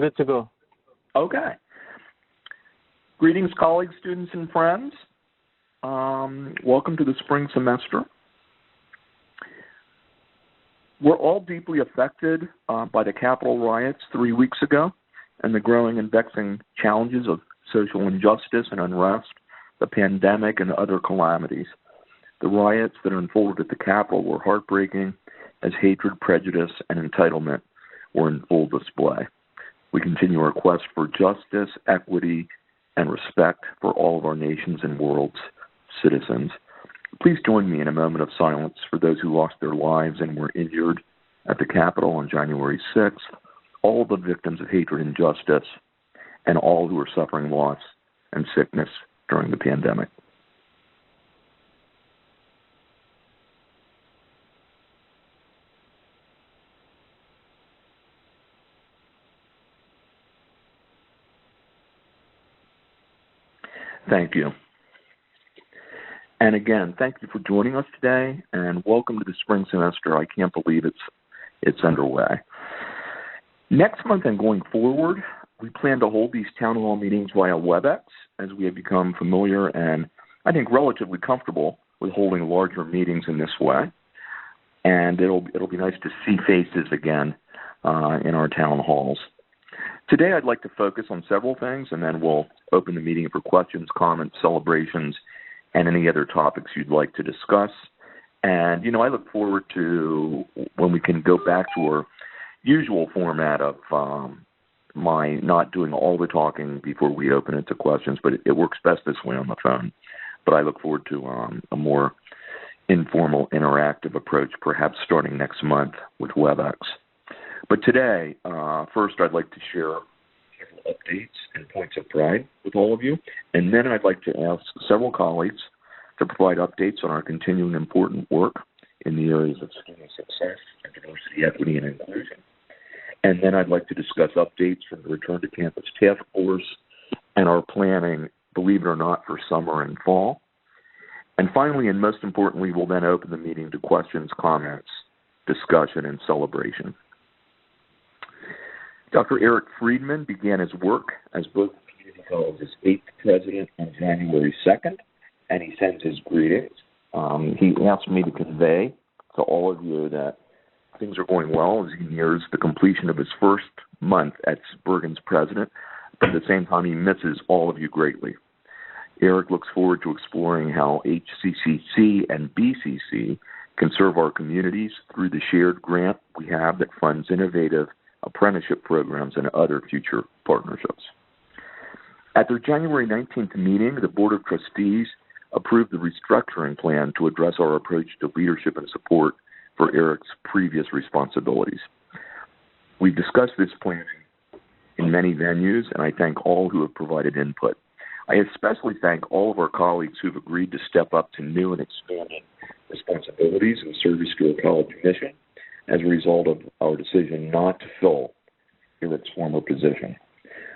Good to go. Okay. Greetings, colleagues, students, and friends. Welcome to the spring semester. We're all deeply affected by the Capitol riots 3 weeks ago and the growing and vexing challenges of social injustice and unrest, the pandemic, and other calamities. The riots that unfolded at the Capitol were heartbreaking as hatred, prejudice, and entitlement were in full display. We continue our quest for justice, equity, and respect for all of our nations and world's citizens. Please join me in a moment of silence for those who lost their lives and were injured at the Capitol on January 6th, all the victims of hatred and injustice, and all who are suffering loss and sickness during the pandemic. Thank you. And again, thank you for joining us today, and welcome to the spring semester. I can't believe it's underway. Next month and going forward, we plan to hold these town hall meetings via WebEx as we have become familiar and I think relatively comfortable with holding larger meetings in this way. And it'll be nice to see faces again in our town halls. Today, I'd like to focus on several things, and then we'll open the meeting for questions, comments, celebrations, and any other topics you'd like to discuss. And, I look forward to when we can go back to our usual format of my not doing all the talking before we open it to questions, but it works best this way on the phone. But I look forward to a more informal, interactive approach, perhaps starting next month with WebEx. But today, first I'd like to share several updates and points of pride with all of you, and then I'd like to ask several colleagues to provide updates on our continuing important work in the areas of student success and diversity, equity, and inclusion. And then I'd like to discuss updates from the Return to Campus Task Force and our planning, believe it or not, for summer and fall. And finally, and most importantly, we'll then open the meeting to questions, comments, discussion, and celebration. Dr. Eric Friedman began his work as Berkeley Community College's 8th president on January 2nd, and he sends his greetings. He asked me to convey to all of you that things are going well as he nears the completion of his first month as Bergen's president, but at the same time he misses all of you greatly. Eric looks forward to exploring how HCCC and BCC can serve our communities through the shared grant we have that funds innovative apprenticeship programs and other future partnerships. At their January 19th meeting, the Board of Trustees approved the restructuring plan to address our approach to leadership and support for Eric's previous responsibilities. We've discussed this plan in many venues, and I thank all who have provided input. I especially thank all of our colleagues who've agreed to step up to new and expanded responsibilities in service to our college mission as a result of our decision not to fill Eric's former position.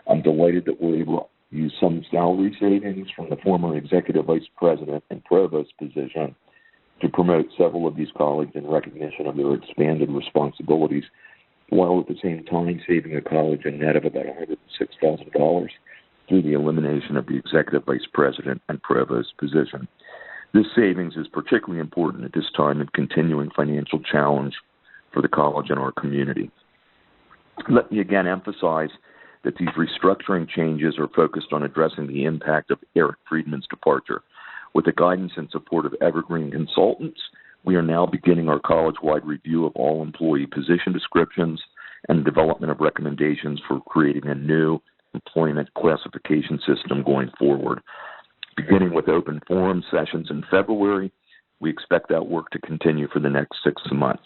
I'm delighted that we're able to use some salary savings from the former executive vice president and provost position to promote several of these colleagues in recognition of their expanded responsibilities, while at the same time saving the college a net of about $106,000 through the elimination of the executive vice president and provost position. This savings is particularly important at this time of continuing financial challenge for the college and our community. Let me again emphasize that these restructuring changes are focused on addressing the impact of Eric Friedman's departure. With the guidance and support of Evergreen Consultants, we are now beginning our college-wide review of all employee position descriptions and development of recommendations for creating a new employment classification system going forward. Beginning with open forum sessions in February, we expect that work to continue for the next 6 months.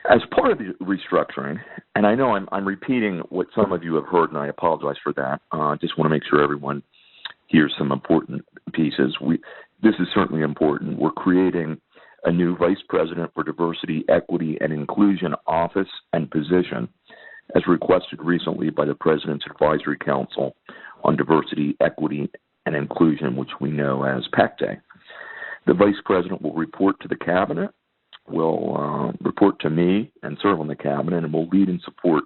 As part of the restructuring, and I know I'm repeating what some of you have heard, and I apologize for that. I just want to make sure everyone hears some important pieces. This is certainly important. We're creating a new Vice President for Diversity, Equity, and Inclusion office and position, as requested recently by the President's Advisory Council on Diversity, Equity, and Inclusion, which we know as PACT-A. The Vice President will report to the Cabinet, will report to me and serve on the Cabinet, and will lead and support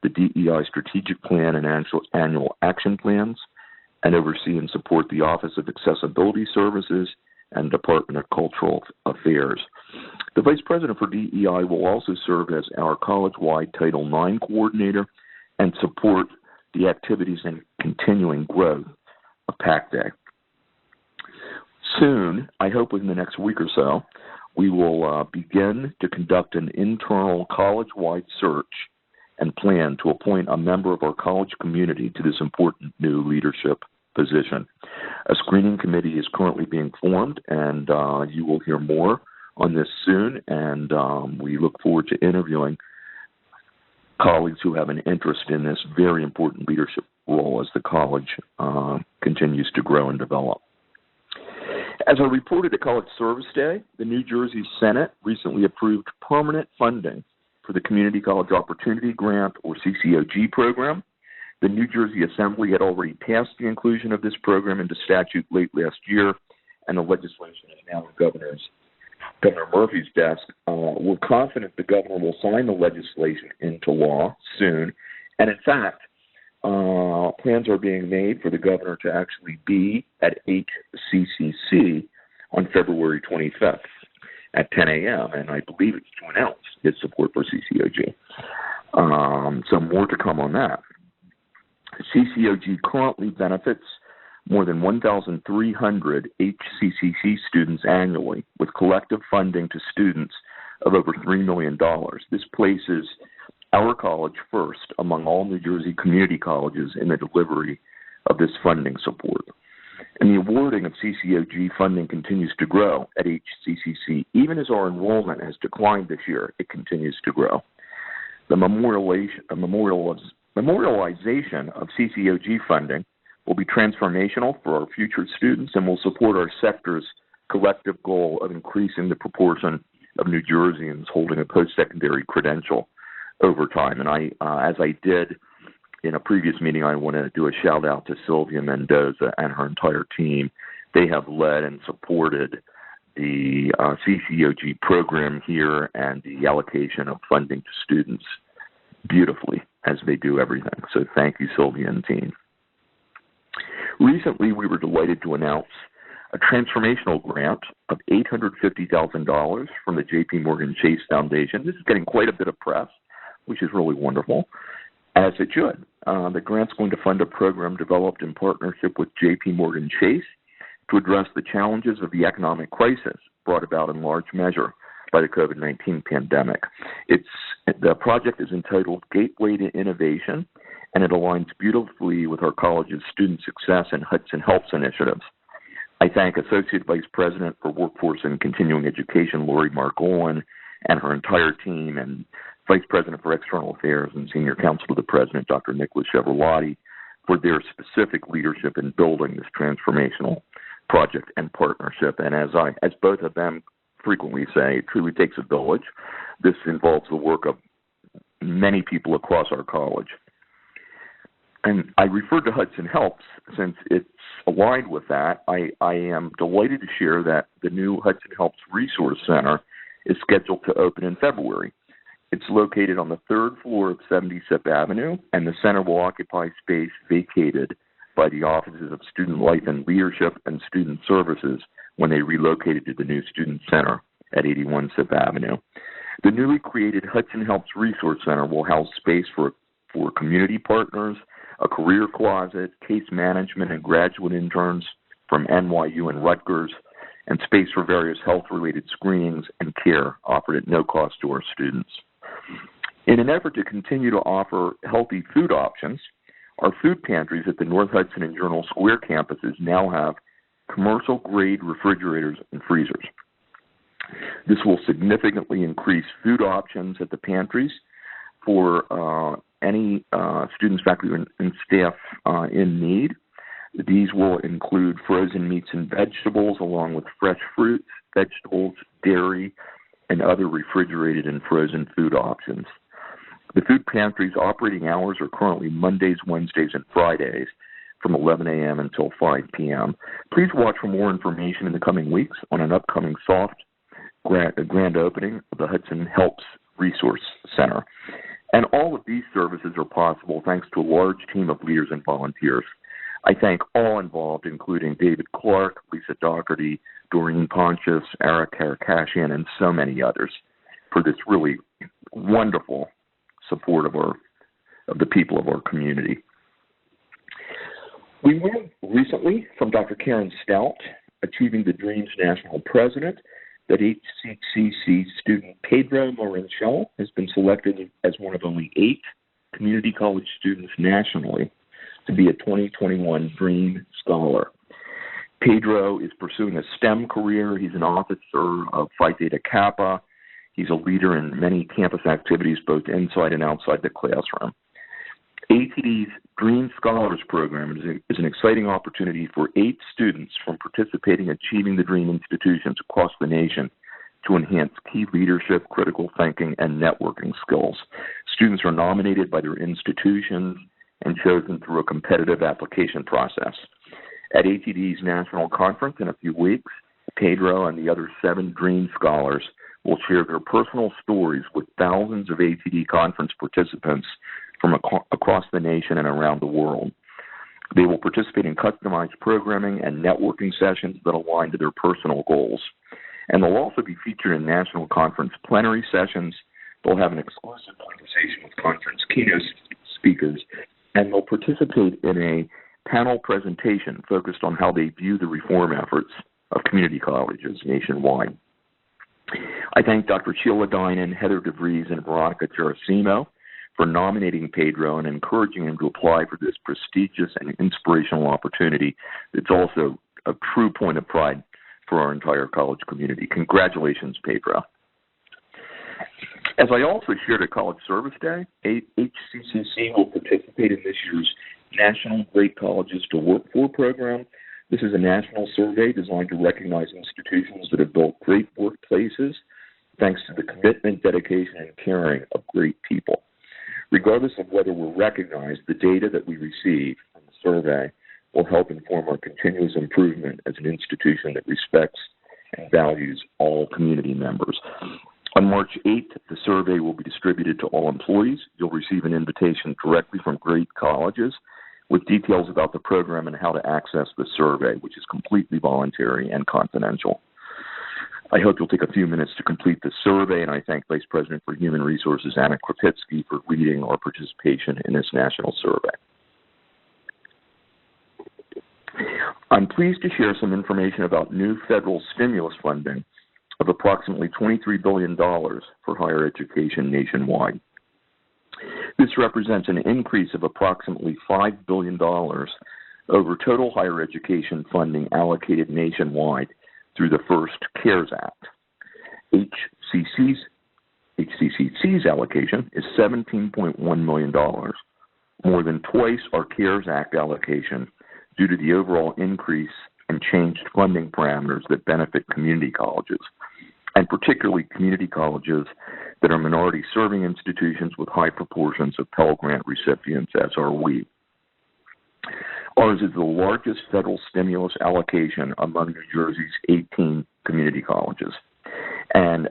the DEI strategic plan and annual action plans, and oversee and support the Office of Accessibility Services and Department of Cultural Affairs. The Vice President for DEI will also serve as our college-wide Title IX coordinator and support the activities and continuing growth of PAC Day. Soon, I hope within the next week or so, we will begin to conduct an internal college-wide search and plan to appoint a member of our college community to this important new leadership position. A screening committee is currently being formed, and you will hear more on this soon, and we look forward to interviewing colleagues who have an interest in this very important leadership role as the college continues to grow and develop. As I reported at College Service Day, the New Jersey Senate recently approved permanent funding for the Community College Opportunity Grant, or CCOG program. The New Jersey Assembly had already passed the inclusion of this program into statute late last year, and the legislation is now at Governor Murphy's desk. We're confident the governor will sign the legislation into law soon, and in fact, plans are being made for the governor to actually be at HCCC on February 25th at 10 a.m., and I believe it's to announce his support for CCOG. So more to come on that. CCOG currently benefits more than 1,300 HCCC students annually, with collective funding to students of over $3 million. This places our college first among all New Jersey community colleges in the delivery of this funding support. And the awarding of CCOG funding continues to grow at HCCC. Even as our enrollment has declined this year, it continues to grow. The memorialization of CCOG funding will be transformational for our future students and will support our sector's collective goal of increasing the proportion of New Jerseyans holding a post-secondary credential over time. And as I did in a previous meeting, I want to do a shout out to Sylvia Mendoza and her entire team. They have led and supported the CCOG program here and the allocation of funding to students beautifully, as they do everything. So thank you, Sylvia and team. Recently, we were delighted to announce a transformational grant of $850,000 from the J.P. Morgan Chase Foundation. This is getting quite a bit of press, which is really wonderful, as it should. The grant's going to fund a program developed in partnership with J.P. Morgan Chase to address the challenges of the economic crisis brought about in large measure by the COVID-19 pandemic. The project is entitled Gateway to Innovation, and it aligns beautifully with our college's student success and Hudson Helps initiatives. I thank Associate Vice President for Workforce and Continuing Education, Lori Margolin, and her entire team, and Vice President for External Affairs and Senior Counsel to the President, Dr. Nicholas Chevroletti, for their specific leadership in building this transformational project and partnership. And as both of them frequently say, it truly takes a village. This involves the work of many people across our college. And I referred to Hudson Helps since it's aligned with that. I am delighted to share that the new Hudson Helps Resource Center is scheduled to open in February. It's located on the third floor of 76th Avenue, and the center will occupy space vacated by the Offices of Student Life and Leadership and Student Services when they relocated to the new Student Center at 81 6th Avenue. The newly created Hudson Helps Resource Center will house space for community partners, a career closet, case management and graduate interns from NYU and Rutgers, and space for various health-related screenings and care offered at no cost to our students. In an effort to continue to offer healthy food options, our food pantries at the North Hudson and Journal Square campuses now have commercial-grade refrigerators and freezers. This will significantly increase food options at the pantries for any students, faculty, and staff in need. These will include frozen meats and vegetables, along with fresh fruits, vegetables, dairy, and other refrigerated and frozen food options. The food pantry's operating hours are currently Mondays, Wednesdays, and Fridays from 11 a.m. until 5 p.m. Please watch for more information in the coming weeks on an upcoming soft grand opening of the Hudson Helps Resource Center. And all of these services are possible thanks to a large team of leaders and volunteers. I thank all involved, including David Clark, Lisa Dougherty, Doreen Pontius, Eric Karakashian, and so many others for this really wonderful support of the people of our community. We learned recently from Dr. Karen Stout, Achieving the Dreams National President, that HCCC student Pedro Morenchel has been selected as one of only 8 community college students nationally to be a 2021 Dream Scholar. Pedro is pursuing a STEM career. He's an officer of Phi Theta Kappa. He's a leader in many campus activities, both inside and outside the classroom. ATD's Dream Scholars Program is an exciting opportunity for 8 students from participating Achieving the Dream institutions across the nation to enhance key leadership, critical thinking, and networking skills. Students are nominated by their institutions and chosen through a competitive application process. At ATD's national conference in a few weeks, Pedro and the other 7 Dream Scholars will share their personal stories with thousands of ATD conference participants from across the nation and around the world. They will participate in customized programming and networking sessions that align to their personal goals. And they'll also be featured in national conference plenary sessions. They'll have an exclusive conversation with conference keynote speakers, and they'll participate in a panel presentation focused on how they view the reform efforts of community colleges nationwide. I thank Dr. Sheila Dinan, Heather DeVries, and Veronica Gerasimo for nominating Pedro and encouraging him to apply for this prestigious and inspirational opportunity. It's also a true point of pride for our entire college community. Congratulations, Pedro. As I also shared at College Service Day, HCCC will participate in this year's National Great Colleges to Work For program. This is a national survey designed to recognize institutions that have built great workplaces thanks to the commitment, dedication, and caring of great people. Regardless of whether we're recognized, the data that we receive from the survey will help inform our continuous improvement as an institution that respects and values all community members. On March 8th, the survey will be distributed to all employees. You'll receive an invitation directly from Great Colleges with details about the program and how to access the survey, which is completely voluntary and confidential. I hope you'll take a few minutes to complete the survey, and I thank Vice President for Human Resources, Anna Krapitsky, for leading our participation in this national survey. I'm pleased to share some information about new federal stimulus funding of approximately $23 billion for higher education nationwide. This represents an increase of approximately $5 billion over total higher education funding allocated nationwide through the first CARES Act. HCCC's allocation is $17.1 million, more than twice our CARES Act allocation due to the overall increase and changed funding parameters that benefit community colleges, and particularly community colleges that are minority-serving institutions with high proportions of Pell Grant recipients, as are we. Ours is the largest federal stimulus allocation among New Jersey's 18 community colleges. And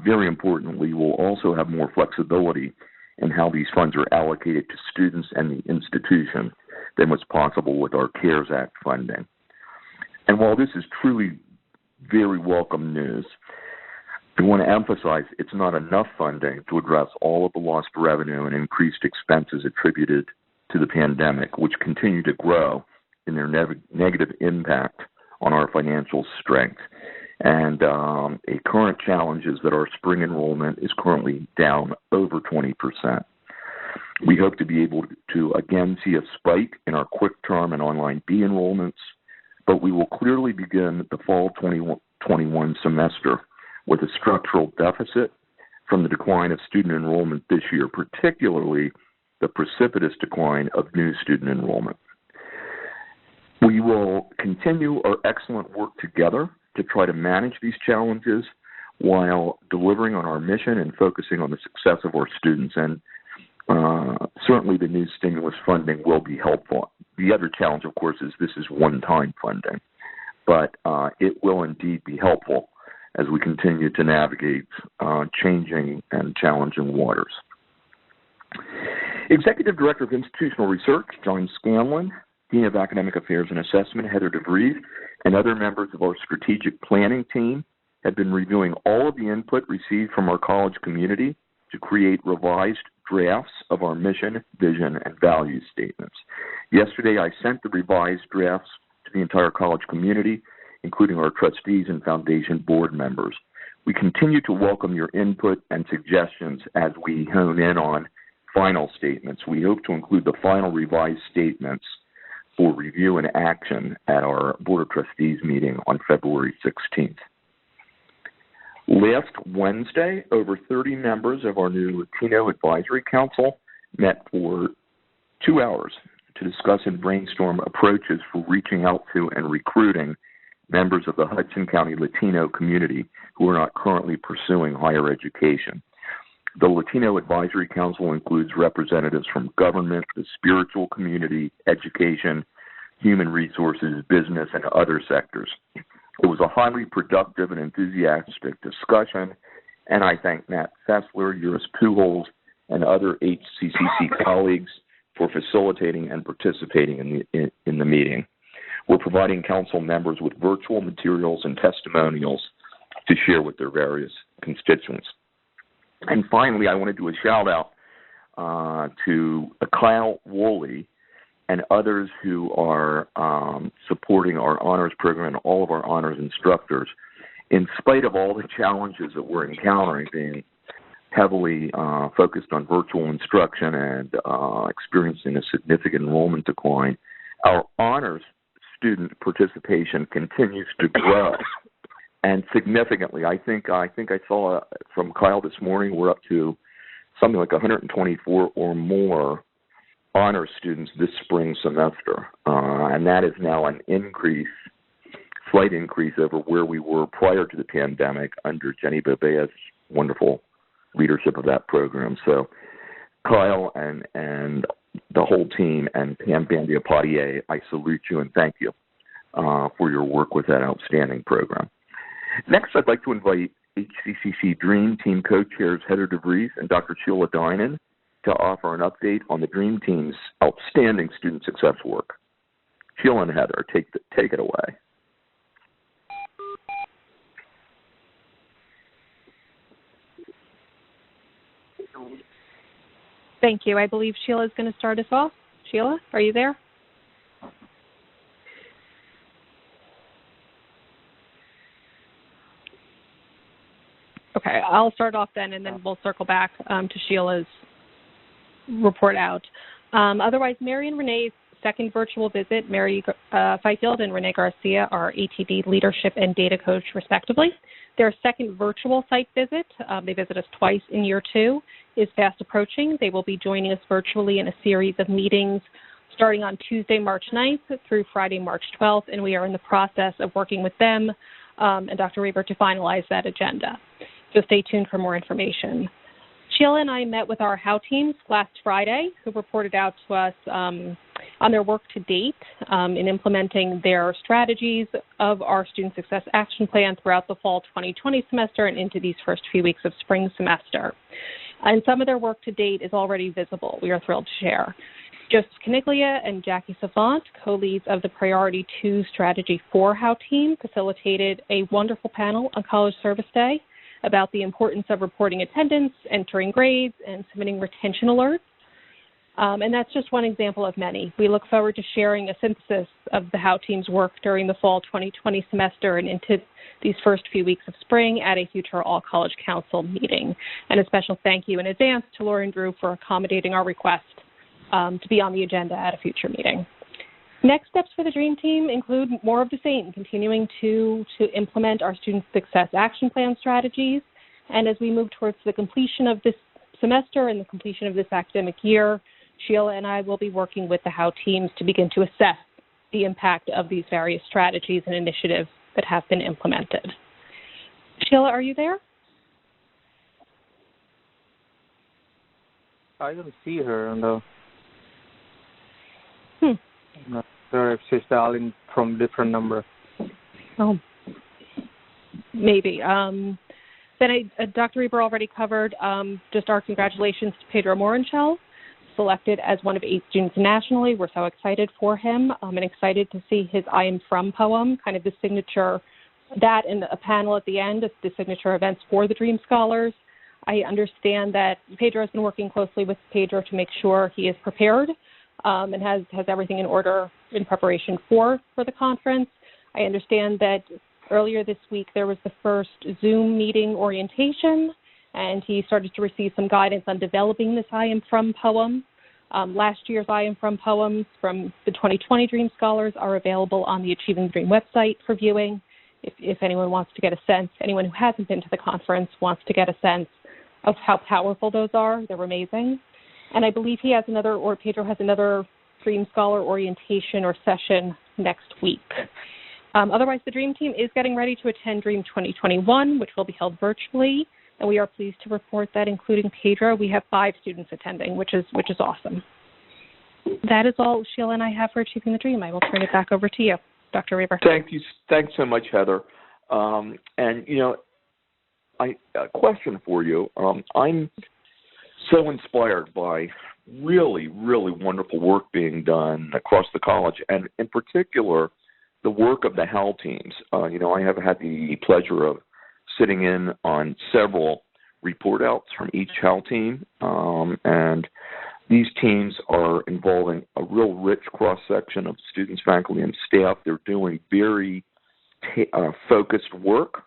very importantly, we'll also have more flexibility in how these funds are allocated to students and the institution than was possible with our CARES Act funding. And while this is truly very welcome news, I want to emphasize it's not enough funding to address all of the lost revenue and increased expenses attributed to the pandemic, which continue to grow in their negative impact on our financial strength. And a current challenge is that our spring enrollment is currently down over 20%. We hope to be able to again see a spike in our quick term and online B enrollments, but we will clearly begin the fall 2021 semester with a structural deficit from the decline of student enrollment this year, particularly the precipitous decline of new student enrollment. We will continue our excellent work together to try to manage these challenges while delivering on our mission and focusing on the success of our students. And certainly the new stimulus funding will be helpful. The other challenge, of course, is this is one-time funding, but it will indeed be helpful as we continue to navigate changing and challenging waters. Executive Director of Institutional Research, John Scanlon, Dean of Academic Affairs and Assessment, Heather DeVries, and other members of our strategic planning team have been reviewing all of the input received from our college community to create revised drafts of our mission, vision, and value statements. Yesterday, I sent the revised drafts to the entire college community, including our trustees and foundation board members. We continue to welcome your input and suggestions as we hone in on final statements. We hope to include the final revised statements for review and action at our Board of Trustees meeting on February 16th. Last Wednesday, over 30 members of our new Latino Advisory Council met for 2 hours to discuss and brainstorm approaches for reaching out to and recruiting members of the Hudson County Latino community who are not currently pursuing higher education. The Latino Advisory Council includes representatives from government, the spiritual community, education, human resources, business, and other sectors. It was a highly productive and enthusiastic discussion, and I thank Matt Fessler, Uris Pujols, and other HCCC colleagues for facilitating and participating in the meeting. We're providing council members with virtual materials and testimonials to share with their various constituents. And finally, I want to do a shout-out to Kyle Woolley and others who are supporting our honors program and all of our honors instructors. In spite of all the challenges that we're encountering, being heavily focused on virtual instruction and experiencing a significant enrollment decline, our honors student participation continues to grow, and significantly. I think I saw from Kyle this morning we're up to something like 124 or more honor students this spring semester, and that is now an increase, slight increase over where we were prior to the pandemic under Jenny Bobea's wonderful leadership of that program. So Kyle and the whole team and Pam Bandia-Potier, I salute you and thank you for your work with that outstanding program. Next, I'd like to invite HCCC Dream Team co-chairs Heather DeVries and Dr. Sheila Dinan to offer an update on the Dream Team's outstanding student success work. Sheila and Heather, take it away. Thank you. I believe Sheila is going to start us off. Sheila, are you there? Okay, I'll start off then, and then we'll circle back to Sheila's report out. Otherwise, Mary and Renee's second virtual visit, Mary Fifield and Renee Garcia are ATD leadership and data coach, respectively. Their second virtual site visit, they visit us twice in year 2, is fast approaching. They will be joining us virtually in a series of meetings starting on Tuesday, March 9th through Friday, March 12th, and we are in the process of working with them and Dr. Reber to finalize that agenda. So stay tuned for more information. Sheila and I met with our HOW teams last Friday, who reported out to us on their work to date in implementing their strategies of our Student Success Action Plan throughout the fall 2020 semester and into these first few weeks of spring semester. And some of their work to date is already visible. We are thrilled to share. Joseph Caniglia and Jackie Savant, co-leads of the Priority 2 Strategy 4 HOW team, facilitated a wonderful panel on College Service Day about the importance of reporting attendance, entering grades, and submitting retention alerts. And that's just one example of many. We look forward to sharing a synthesis of the HOW team's work during the fall 2020 semester and into these first few weeks of spring at a future All-College Council meeting. And a special thank you in advance to Laura and Drew for accommodating our request to be on the agenda at a future meeting. Next steps for the Dream Team include more of the same, continuing to implement our Student Success Action Plan strategies. And as we move towards the completion of this semester and the completion of this academic year, Sheila and I will be working with the HOW teams to begin to assess the impact of these various strategies and initiatives that have been implemented. Sheila, are you there? I don't see her on the... I'm not sure if she's dialing from different number. Oh, maybe. Then Dr. Reber already covered just our congratulations to Pedro Morenchel, selected as one of 8 students nationally. We're so excited for him and excited to see his I Am From poem, kind of the signature, that and a panel at the end of the signature events for the Dream Scholars. I understand that Pedro has been working closely with Pedro to make sure he is prepared and has everything in order in preparation for the conference. I understand that earlier this week there was the first Zoom meeting orientation, and he started to receive some guidance on developing this I Am From poem. Last year's I Am From poems from the 2020 Dream Scholars are available on the Achieving the Dream website for viewing. If anyone wants to get a sense, anyone who hasn't been to the conference wants to get a sense of how powerful those are. They're amazing. And I believe Pedro has another Dream Scholar orientation or session next week. Otherwise, the Dream Team is getting ready to attend Dream 2021, which will be held virtually. And we are pleased to report that, including Pedro, we have 5 students attending, which is awesome. That is all Sheila and I have for Achieving the Dream. I will turn it back over to you, Dr. Reber. Thank you. Thanks so much, Heather. And, you know, a question for you. I'm so inspired by really, really wonderful work being done across the college, and in particular, the work of the HAL teams. You know, I have had the pleasure of sitting in on several report outs from each HAL team, and these teams are involving a real rich cross-section of students, faculty, and staff. They're doing very focused work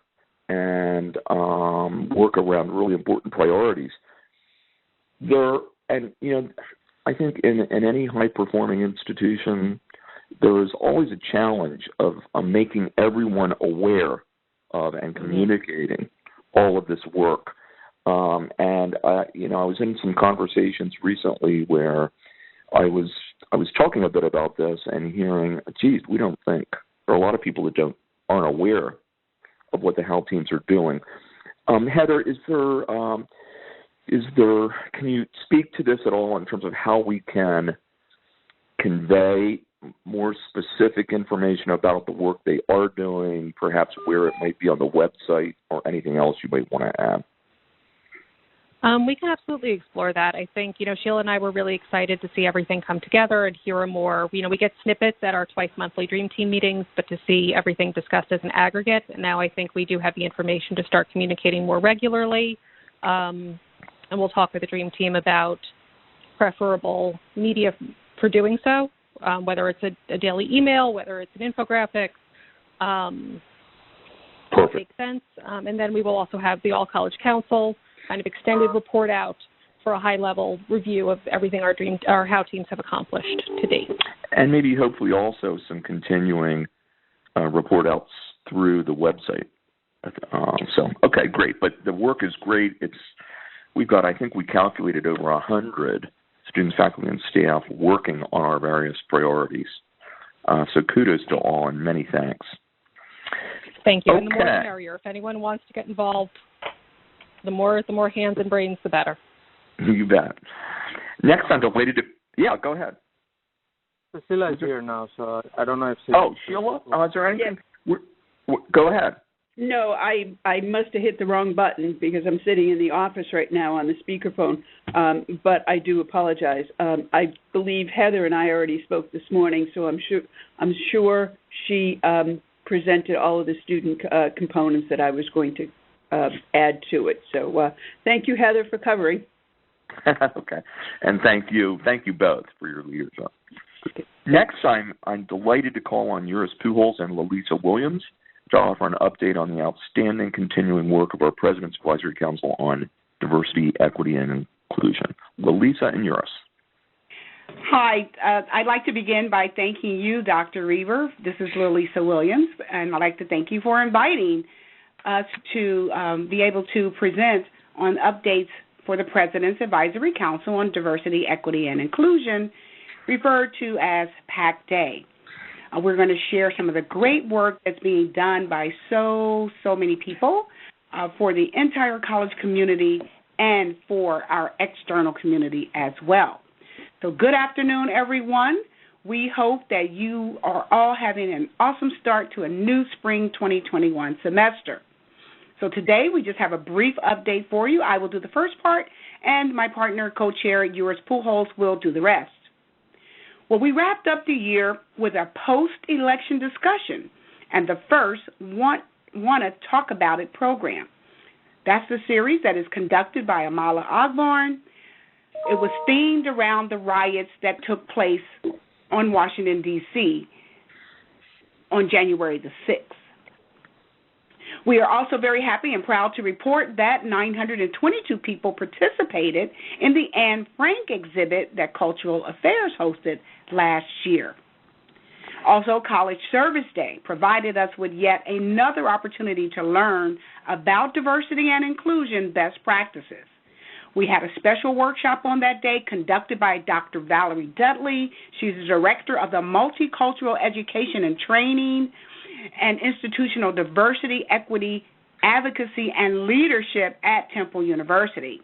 and work around really important priorities. And you know, I think in any high-performing institution, there is always a challenge of making everyone aware of and communicating all of this work. You know, I was in some conversations recently where I was talking a bit about this and hearing, geez, we don't think there are a lot of people that aren't aware of what the HAL teams are doing. Heather, can you speak to this at all in terms of how we can convey more specific information about the work they are doing, perhaps where it might be on the website or anything else you might want to add? We can absolutely explore that. I think, you know, Sheila and I were really excited to see everything come together and hear more. You know, we get snippets at our twice-monthly Dream Team meetings, but to see everything discussed as an aggregate, and now I think we do have the information to start communicating more regularly. And we'll talk with the Dream Team about preferable media for doing so, whether it's a daily email, whether it's an infographic. Perfect. Makes sense. And then we will also have the All-College Council kind of extended report out for a high-level review of everything our HAL teams have accomplished to date. And maybe hopefully also some continuing report outs through the website. Okay, great. But the work is great. We've got, I think we calculated over 100 students, faculty, and staff working on our various priorities. So kudos to all and many thanks. Thank you. Okay. And the more the merrier. If anyone wants to get involved, the more hands and brains, the better. You bet. Next, I'm delighted to... Yeah, go ahead. Sheila is here now, so I don't know if she... Oh, Sheila? Is there anything? Yes. Go ahead. No, I must have hit the wrong button because I'm sitting in the office right now on the speakerphone, but I do apologize. I believe Heather and I already spoke this morning, so I'm sure she presented all of the student components that I was going to add to it. So thank you, Heather, for covering. Okay, and thank you both for your leadership. Okay. Next, I'm delighted to call on Eurus Pujols and Lalisa Williams to offer an update on the outstanding continuing work of our President's Advisory Council on Diversity, Equity, and Inclusion. Lalisa and Eurus. Hi. I'd like to begin by thanking you, Dr. Reber. This is Lalisa Williams, and I'd like to thank you for inviting us to be able to present on updates for the President's Advisory Council on Diversity, Equity, and Inclusion, referred to as PAC Day. We're going to share some of the great work that's being done by so many people for the entire college community and for our external community as well. So good afternoon, everyone. We hope that you are all having an awesome start to a new spring 2021 semester. So today we just have a brief update for you. I will do the first part, and my partner, co-chair Yours Pujols, will do the rest. Well, we wrapped up the year with a post-election discussion and the first Want to Talk About It program. That's the series that is conducted by Amala Ogborn. It was themed around the riots that took place on Washington, D.C. on January the 6th. We are also very happy and proud to report that 922 people participated in the Anne Frank exhibit that Cultural Affairs hosted last year. Also, College Service Day provided us with yet another opportunity to learn about diversity and inclusion best practices. We had a special workshop on that day conducted by Dr. Valerie Dudley. She's the director of the Multicultural Education and Training and Institutional Diversity, Equity, Advocacy, and Leadership at Temple University.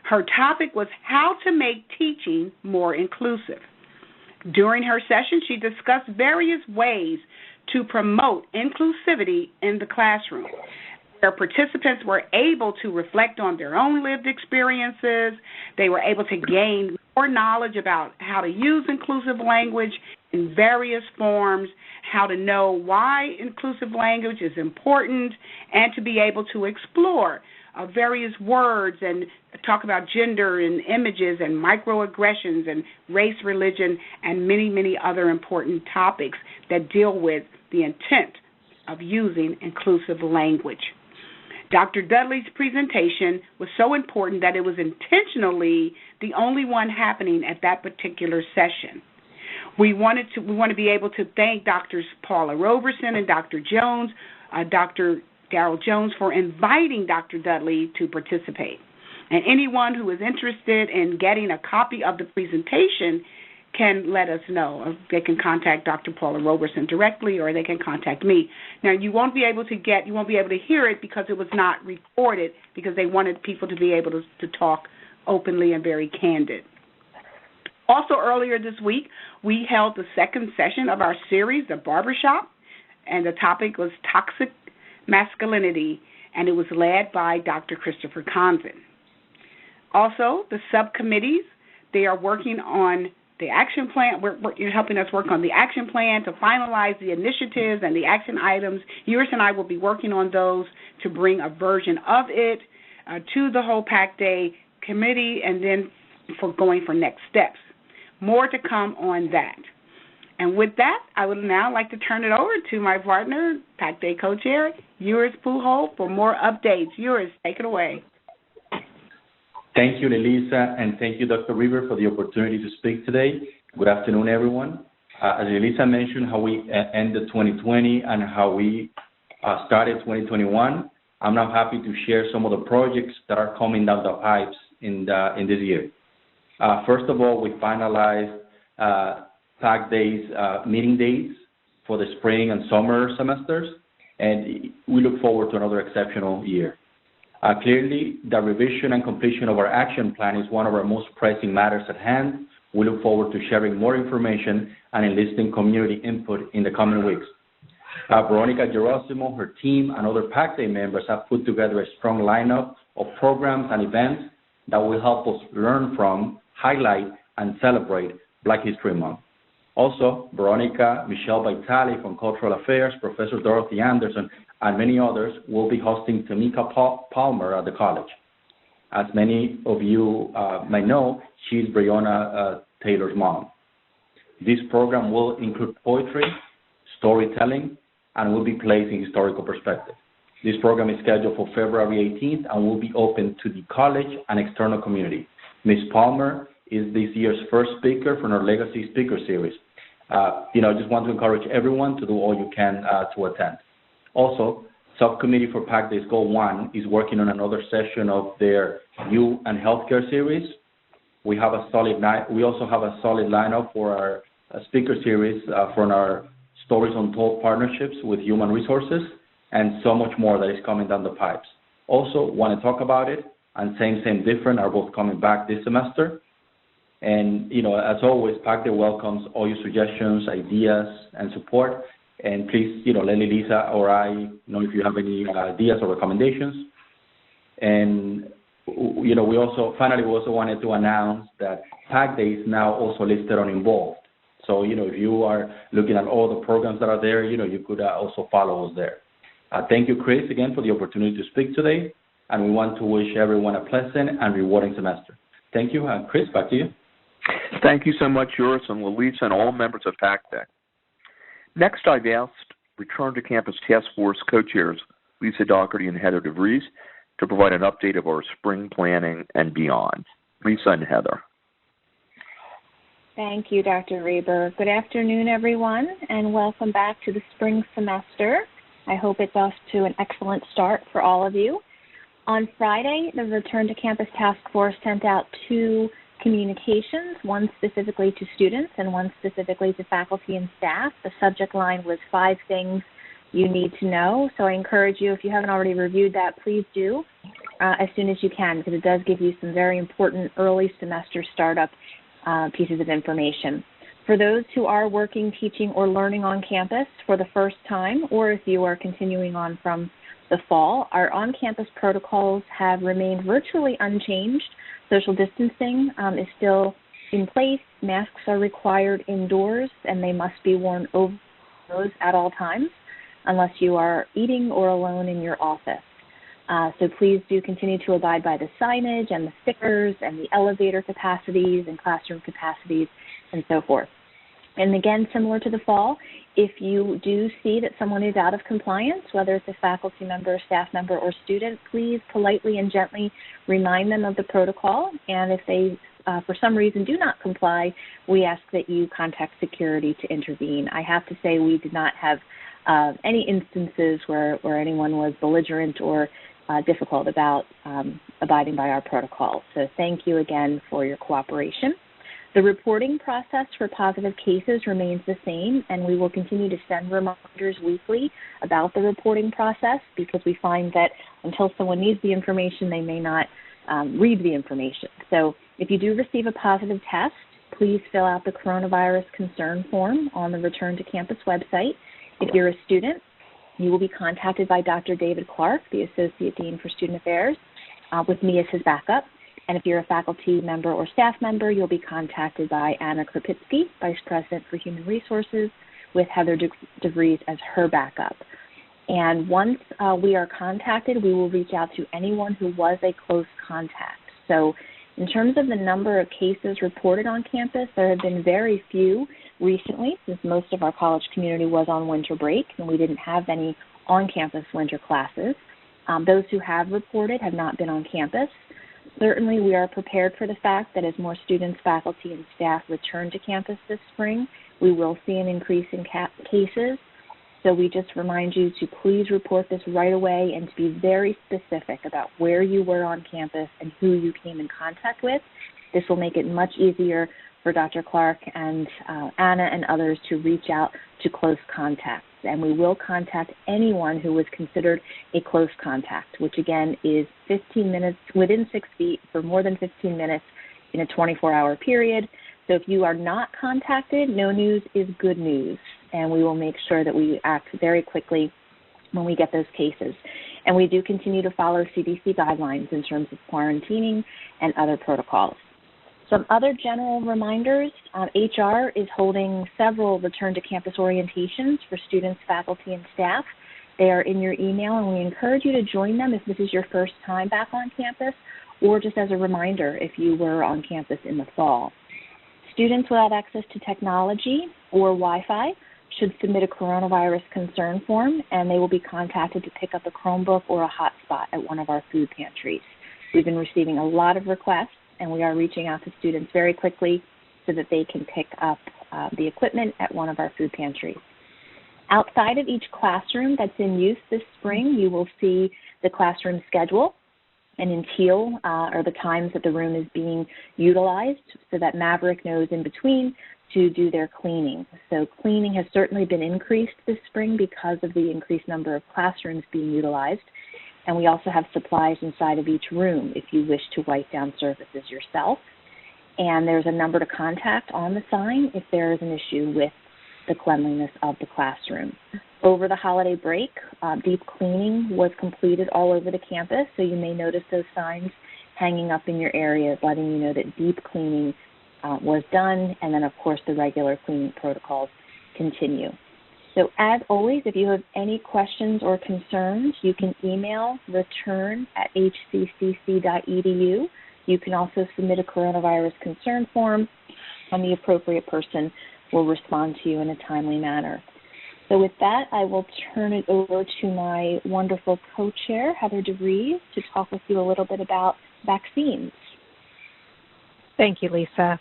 Her topic was how to make teaching more inclusive. During her session, she discussed various ways to promote inclusivity in the classroom. Their participants were able to reflect on their own lived experiences. They were able to gain more knowledge about how to use inclusive language in various forms, how to know why inclusive language is important, and to be able to explore various words and talk about gender and images and microaggressions and race, religion, and many, many other important topics that deal with the intent of using inclusive language. Dr. Dudley's presentation was so important that it was intentionally the only one happening at that particular session. We want to be able to thank Drs. Paula Roberson and Dr. Jones, Dr. Darrell Jones, for inviting Dr. Dudley to participate. And anyone who is interested in getting a copy of the presentation can let us know. They can contact Dr. Paula Roberson directly, or they can contact me. Now, you won't be able to hear it because it was not recorded, because they wanted people to be able to talk openly and very candid. Also, earlier this week, we held the second session of our series, The Barbershop, and the topic was Toxic Masculinity, and it was led by Dr. Christopher Conzen. Also, the subcommittees, they are working on the action plan. You're helping us work on the action plan to finalize the initiatives and the action items. Yours and I will be working on those to bring a version of it to the whole PAC Day committee, and then going for next steps. More to come on that. And with that, I would now like to turn it over to my partner, PAC Day co-chair, Yours Pujols, for more updates. Yours, take it away. Thank you, Elisa, and thank you, Dr. River, for the opportunity to speak today. Good afternoon, everyone. As Elisa mentioned, how we ended 2020 and how we started 2021, I'm now happy to share some of the projects that are coming down the pipes in this year. First of all, we finalized PAC Day's meeting dates for the spring and summer semesters, and we look forward to another exceptional year. Clearly, the revision and completion of our action plan is one of our most pressing matters at hand. We look forward to sharing more information and enlisting community input in the coming weeks. Veronica Gerosimo, her team, and other PAC Day members have put together a strong lineup of programs and events that will help us learn from, highlight, and celebrate Black History Month. Also, Veronica, Michelle Vitale from Cultural Affairs, Professor Dorothy Anderson, and many others will be hosting Tamika Palmer at the college. As many of you may know, she's Breonna Taylor's mom. This program will include poetry, storytelling, and will be placed in historical perspective. This program is scheduled for February 18th and will be open to the college and external community. Ms. Palmer is this year's first speaker from our Legacy Speaker Series. I just want to encourage everyone to do all you can to attend. Also, Subcommittee for PAC Days Goal 1 is working on another session of their Youth and Healthcare series. We also have a solid lineup for our speaker series from our Stories Untold partnerships with human resources, and so much more that is coming down the pipes. Also, want to talk about it, and Same Different are both coming back this semester. And, as always, PAC Day welcomes all your suggestions, ideas, and support. And please, let Lisa or I know if you have any ideas or recommendations. And, we also wanted to announce that PAC Day is now also listed on Involved. So, if you are looking at all the programs that are there, you could also follow us there. Thank you, Chris, again, for the opportunity to speak today. And we want to wish everyone a pleasant and rewarding semester. Thank you. Chris, back to you. Thank you so much, Joris and Lisa, and all members of PAC Day. Next, I've asked Return to Campus Task Force co-chairs Lisa Doherty and Heather DeVries to provide an update of our spring planning and beyond. Lisa and Heather. Thank you, Dr. Reber. Good afternoon, everyone, and welcome back to the spring semester. I hope it's off to an excellent start for all of you. On Friday, the Return to Campus Task Force sent out 2 communications, one specifically to students and one specifically to faculty and staff. The subject line was 5 things you need to know. So I encourage you, if you haven't already reviewed that, please do as soon as you can, because it does give you some very important early semester startup pieces of information. For those who are working, teaching, or learning on campus for the first time, or if you are continuing on from the fall, our on-campus protocols have remained virtually unchanged. Social distancing is still in place. Masks are required indoors, and they must be worn over those at all times unless you are eating or alone in your office. So please do continue to abide by the signage and the stickers and the elevator capacities and classroom capacities and so forth. And again, similar to the fall, if you do see that someone is out of compliance, whether it's a faculty member, staff member, or student, please politely and gently remind them of the protocol. And if they, for some reason, do not comply, we ask that you contact security to intervene. I have to say we did not have any instances where anyone was belligerent or difficult about abiding by our protocols. So thank you again for your cooperation. The reporting process for positive cases remains the same, and we will continue to send reminders weekly about the reporting process, because we find that until someone needs the information, they may not read the information. So if you do receive a positive test, please fill out the coronavirus concern form on the Return to Campus website. If you're a student, you will be contacted by Dr. David Clark, the Associate Dean for Student Affairs, with me as his backup. And if you're a faculty member or staff member, you'll be contacted by Anna Krupitsky, Vice President for Human Resources, with Heather DeVries as her backup. And once we are contacted, we will reach out to anyone who was a close contact. So in terms of the number of cases reported on campus, there have been very few recently, since most of our college community was on winter break and we didn't have any on-campus winter classes. Those who have reported have not been on campus. Certainly, we are prepared for the fact that as more students, faculty, and staff return to campus this spring, we will see an increase in cases. So we just remind you to please report this right away and to be very specific about where you were on campus and who you came in contact with. This will make it much easier for Dr. Clark and Anna and others to reach out to close contacts. And we will contact anyone who was considered a close contact, which again is 15 minutes, within 6 feet for more than 15 minutes in a 24-hour period. So if you are not contacted, no news is good news. And we will make sure that we act very quickly when we get those cases. And we do continue to follow CDC guidelines in terms of quarantining and other protocols. Some other general reminders, HR is holding several return to campus orientations for students, faculty, and staff. They are in your email, and we encourage you to join them if this is your first time back on campus, or just as a reminder if you were on campus in the fall. Students without access to technology or Wi-Fi should submit a coronavirus concern form, and they will be contacted to pick up a Chromebook or a hotspot at one of our food pantries. We've been receiving a lot of requests, and we are reaching out to students very quickly so that they can pick up the equipment at one of our food pantries. Outside of each classroom that's in use this spring, you will see the classroom schedule, and in teal are the times that the room is being utilized so that Maverick knows in between to do their cleaning. So cleaning has certainly been increased this spring because of the increased number of classrooms being utilized. And we also have supplies inside of each room if you wish to wipe down surfaces yourself. And there's a number to contact on the sign if there is an issue with the cleanliness of the classroom. Over the holiday break, deep cleaning was completed all over the campus, so you may notice those signs hanging up in your area letting you know that deep cleaning was done, and then, of course, the regular cleaning protocols continue. So as always, if you have any questions or concerns, you can email return@hccc.edu. You can also submit a coronavirus concern form, and the appropriate person will respond to you in a timely manner. So with that, I will turn it over to my wonderful co-chair, Heather DeVries, to talk with you a little bit about vaccines. Thank you, Lisa.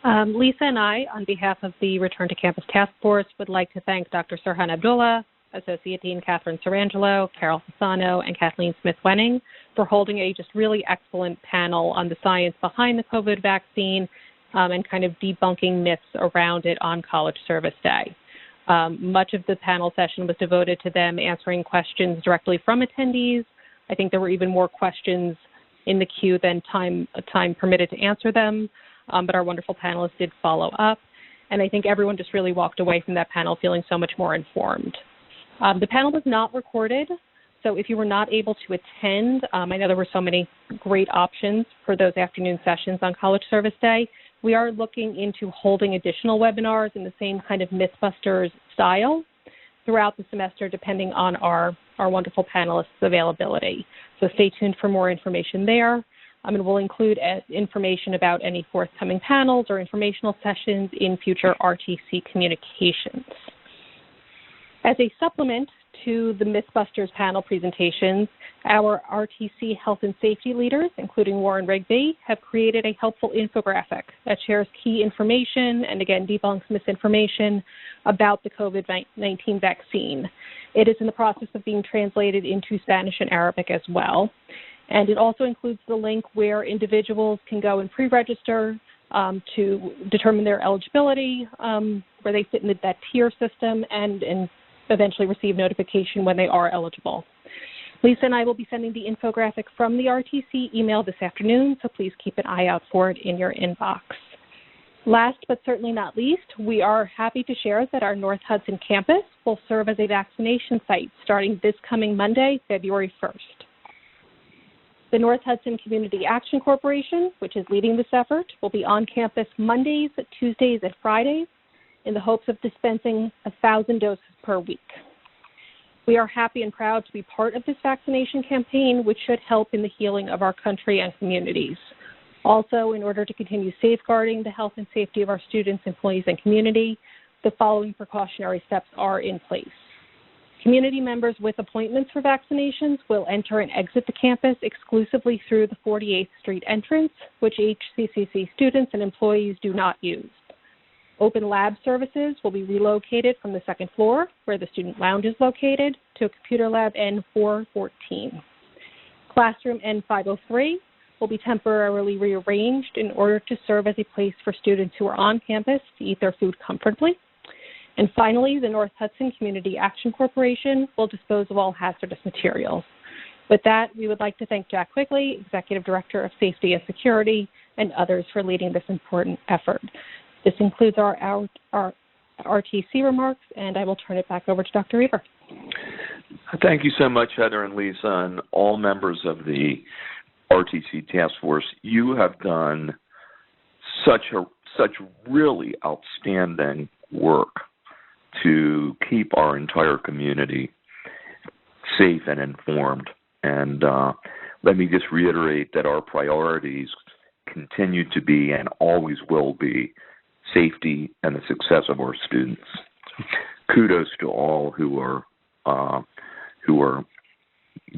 Lisa and I, on behalf of the Return to Campus Task Force, would like to thank Dr. Sirhan Abdullah, Associate Dean Catherine Sarangelo, Carol Fasano, and Kathleen Smith-Wenning for holding a just really excellent panel on the science behind the COVID vaccine and kind of debunking myths around it on College Service Day. Much of the panel session was devoted to them answering questions directly from attendees. I think there were even more questions in the queue than time permitted to answer them, but our wonderful panelists did follow up. And I think everyone just really walked away from that panel feeling so much more informed. The panel was not recorded, so if you were not able to attend, I know there were so many great options for those afternoon sessions on College Service Day. We are looking into holding additional webinars in the same kind of Mythbusters style throughout the semester, depending on our wonderful panelists' availability. So stay tuned for more information there. And we'll include information about any forthcoming panels or informational sessions in future RTC communications. As a supplement to the Mythbusters panel presentations, our RTC health and safety leaders, including Warren Rigby, have created a helpful infographic that shares key information and, again, debunks misinformation about the COVID-19 vaccine. It is in the process of being translated into Spanish and Arabic as well. And it also includes the link where individuals can go and pre-register to determine their eligibility, where they fit in that tier system, and eventually receive notification when they are eligible. Lisa and I will be sending the infographic from the RTC email this afternoon, so please keep an eye out for it in your inbox. Last but certainly not least, we are happy to share that our North Hudson campus will serve as a vaccination site starting this coming Monday, February 1st. The North Hudson Community Action Corporation, which is leading this effort, will be on campus Mondays, Tuesdays, and Fridays in the hopes of dispensing 1,000 doses per week. We are happy and proud to be part of this vaccination campaign, which should help in the healing of our country and communities. Also, in order to continue safeguarding the health and safety of our students, employees, and community, the following precautionary steps are in place. Community members with appointments for vaccinations will enter and exit the campus exclusively through the 48th Street entrance, which HCCC students and employees do not use. Open lab services will be relocated from the second floor, where the student lounge is located, to Computer Lab N414. Classroom N503 will be temporarily rearranged in order to serve as a place for students who are on campus to eat their food comfortably. And finally, the North Hudson Community Action Corporation will dispose of all hazardous materials. With that, we would like to thank Jack Quigley, Executive Director of Safety and Security, and others for leading this important effort. This includes our RTC remarks, and I will turn it back over to Dr. Reber. Thank you so much, Heather and Lisa, and all members of the RTC Task Force. You have done such really outstanding work to keep our entire community safe and informed. And let me just reiterate that our priorities continue to be and always will be safety and the success of our students. Kudos to all who are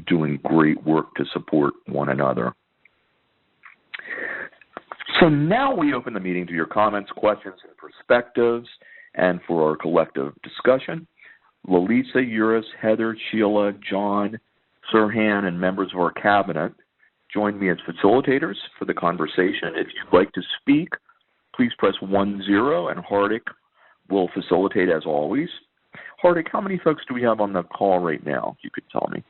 doing great work to support one another. So now we open the meeting to your comments, questions, and perspectives, and for our collective discussion. Lalisa, Uris, Heather, Sheila, John, Sirhan, and members of our cabinet join me as facilitators for the conversation. If you'd like to speak, please press 10, and Hardik will facilitate as always. Hardik, how many folks do we have on the call right now? You could tell me.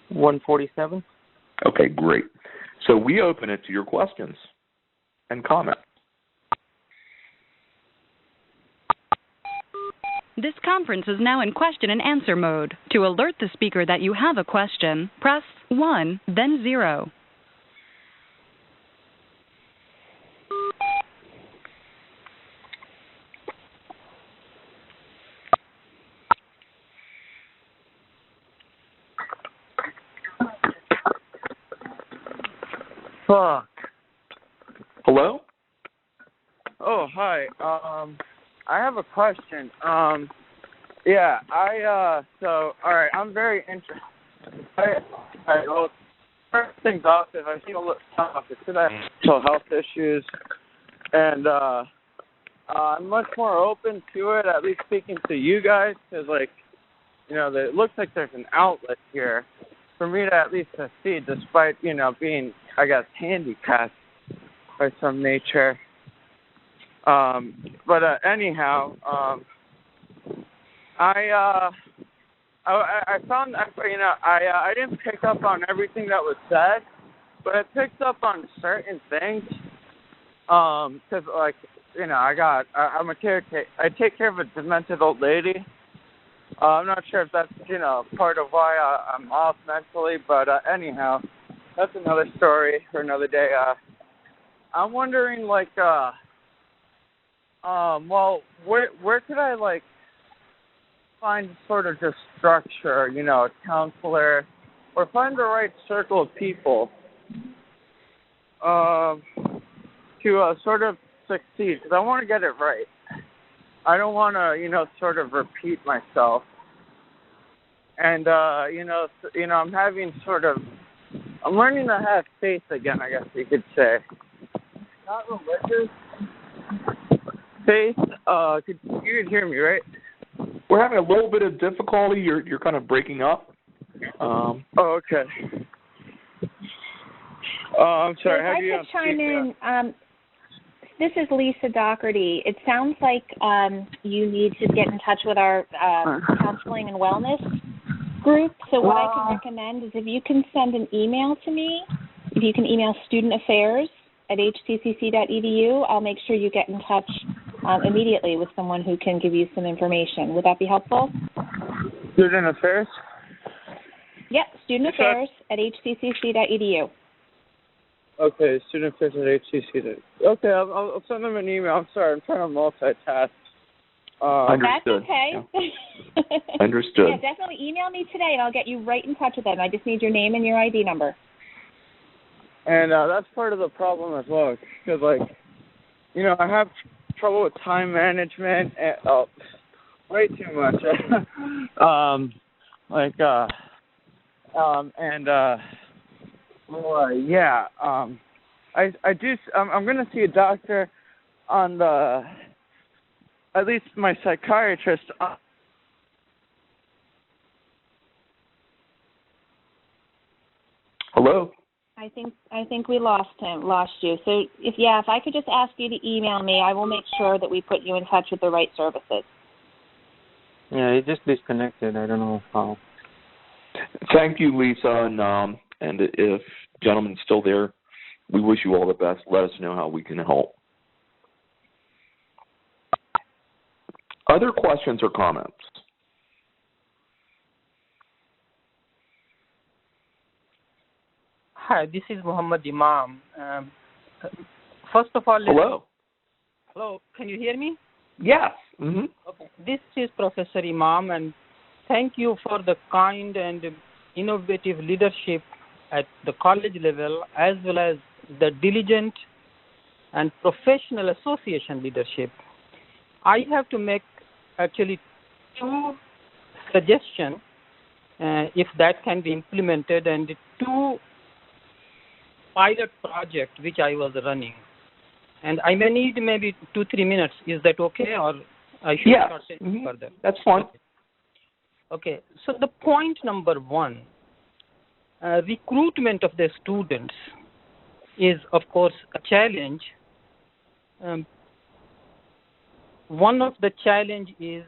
147. Okay, great. So we open it to your questions and comments. This conference is now in question and answer mode. To alert the speaker that you have a question, press 1, then 0. Fuck. Hello? Oh, hi. I have a question. All right, I'm very interested. Well, first things off, if I feel a little tough, it's because I have mental health issues, and I'm much more open to it, at least speaking to you guys, because, it looks like there's an outlet here for me to at least succeed, despite, being, I guess, handicapped by some nature. Anyhow, I found that, I didn't pick up on everything that was said, but I picked up on certain things, I'm a caretaker. I take care of a demented old lady. I'm not sure if that's, part of why I'm off mentally, but anyhow, that's another story for another day. I'm wondering, where could I, find sort of just structure, a counselor, or find the right circle of people to sort of succeed, because I want to get it right. I don't want to, sort of repeat myself. And, I'm having I'm learning to have faith again, I guess you could say. Not religious. Faith, you can hear me, right? We're having a little bit of difficulty. You're kind of breaking up. Okay. I'm sorry. If I could chime in, this is Lisa Doherty. It sounds like you need to get in touch with our counseling and wellness group. So what I can recommend is if you can send an email to me, if you can email studentaffairs@hccc.edu, I'll make sure you get in touch immediately with someone who can give you some information. Would that be helpful? Student Affairs? Yep, studentaffairs@hccc.edu. Okay, Student Affairs at HCCC. Okay, I'll send them an email. I'm sorry, I'm trying to multitask. Understood. That's okay. Yeah. Understood. Yeah, definitely email me today, and I'll get you right in touch with them. I just need your name and your ID number. And that's part of the problem as well, because, I have trouble with time management, and, way too much. I'm going to see a doctor on at least my psychiatrist. Hello? I think we lost you. So if I could just ask you to email me, I will make sure that we put you in touch with the right services. Yeah, he just disconnected. I don't know how. Thank you, Lisa, and if gentleman's still there, we wish you all the best. Let us know how we can help. Other questions or comments? Hi, this is Muhammad Imam. First of all, hello. Hello, can you hear me? Yes. Mm-hmm. Okay. This is Professor Imam, and thank you for the kind and innovative leadership at the college level, as well as the diligent and professional association leadership. I have to make actually 2 suggestions, if that can be implemented, and 2 pilot project which I was running. And I may need maybe 2-3 minutes. Is that okay, or I should not take further? That's fine. Okay. So the point number 1, recruitment of the students is, of course, a challenge. One of the challenge is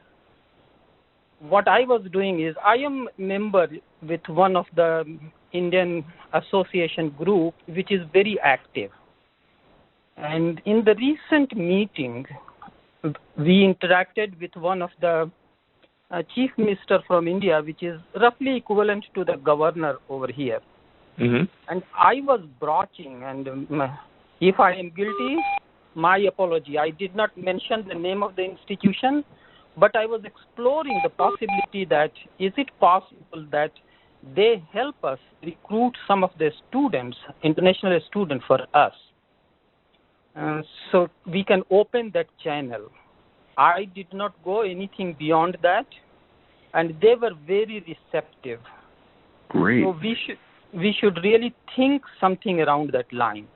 what I was doing is I am member with one of the Indian association group which is very active. And in the recent meeting, we interacted with one of the chief minister from India, which is roughly equivalent to the governor over here. Mm-hmm. And I was broaching, and if I am guilty, my apology. I did not mention the name of the institution, but I was exploring the possibility that is it possible that they help us recruit some of the students, international students for us. So we can open that channel. I did not go anything beyond that, and they were very receptive. Great. So we should really think something around that line.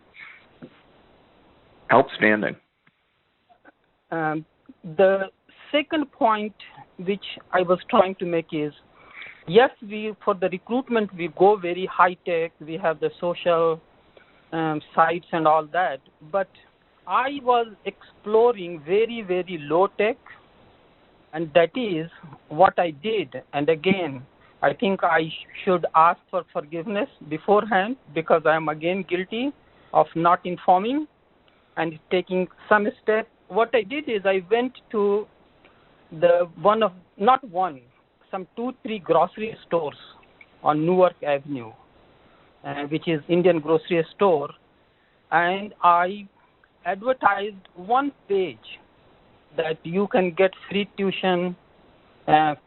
Outstanding. The second point which I was trying to make is, yes, for the recruitment we go very high tech. We have the social sites and all that, but I was exploring very, very low tech, and that is what I did. And again, I think I should ask for forgiveness beforehand, because I am again guilty of not informing and taking some step. What I did is I went to some 2-3 grocery stores on Newark Avenue, which is Indian grocery store, and I advertised one page that you can get free tuition,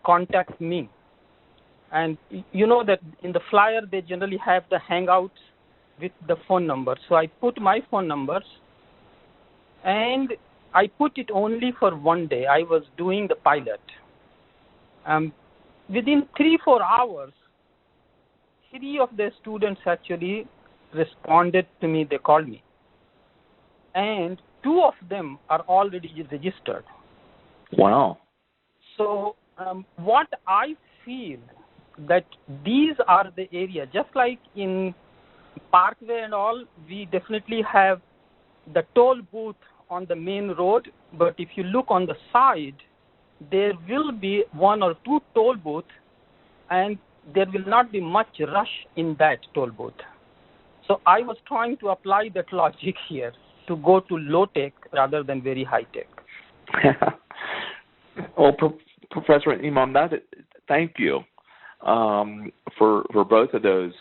contact me. And you know that in the flyer they generally have the hangouts with the phone number. So I put my phone numbers, and I put it only for one day. I was doing the pilot. Within 3-4 hours, 3 of the students actually responded to me. They called me. And 2 of them are already registered. Wow. So what I feel that these are the area, just like in Parkway and all, we definitely have the toll booth on the main road, but if you look on the side, there will be 1 or 2 toll booths, and there will not be much rush in that toll booth. So I was trying to apply that logic here to go to low tech rather than very high tech. Well, Professor Imam, thank you for both of those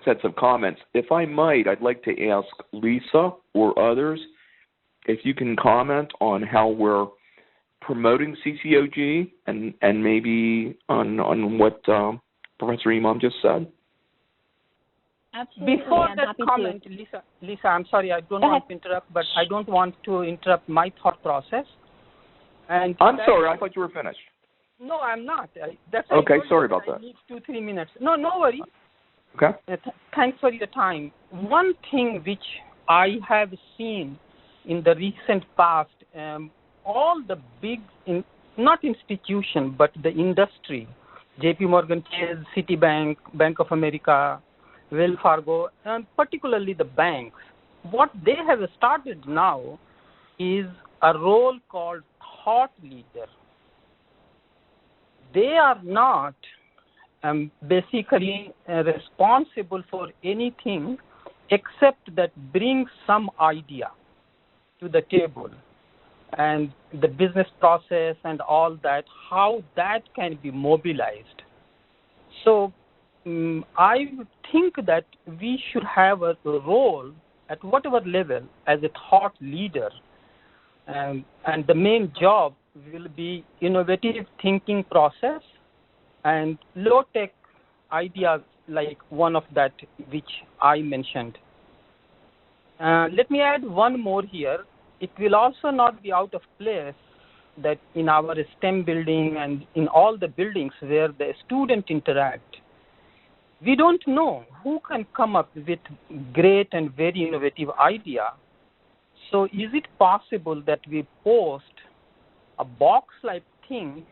sets of comments. If I might, I'd like to ask Lisa or others if you can comment on how we're promoting CCOG and maybe on what Professor Imam just said. Absolutely. Before I'm that comment, Lisa, I'm sorry, I don't want to interrupt, but I don't want to interrupt my thought process. And I'm sorry, I thought you were finished. No, I'm not. That's okay. Sorry about that. I need 2-3 minutes. No worries. Okay. Thanks for your time. One thing which I have seen in the recent past, all the big, not institution, but the industry, J.P. Morgan Chase, Citibank, Bank of America, Wells Fargo, and particularly the banks, what they have started now is a role called thought leader. They are not basically responsible for anything except that bring some idea to the table, and the business process and all that, how that can be mobilized. So I think that we should have a role at whatever level as a thought leader, and the main job will be innovative thinking process and low-tech ideas like one of that which I mentioned. Let me add one more here. It will also not be out of place that in our STEM building and in all the buildings where the students interact, we don't know who can come up with great and very innovative idea. So is it possible that we post a box-like thing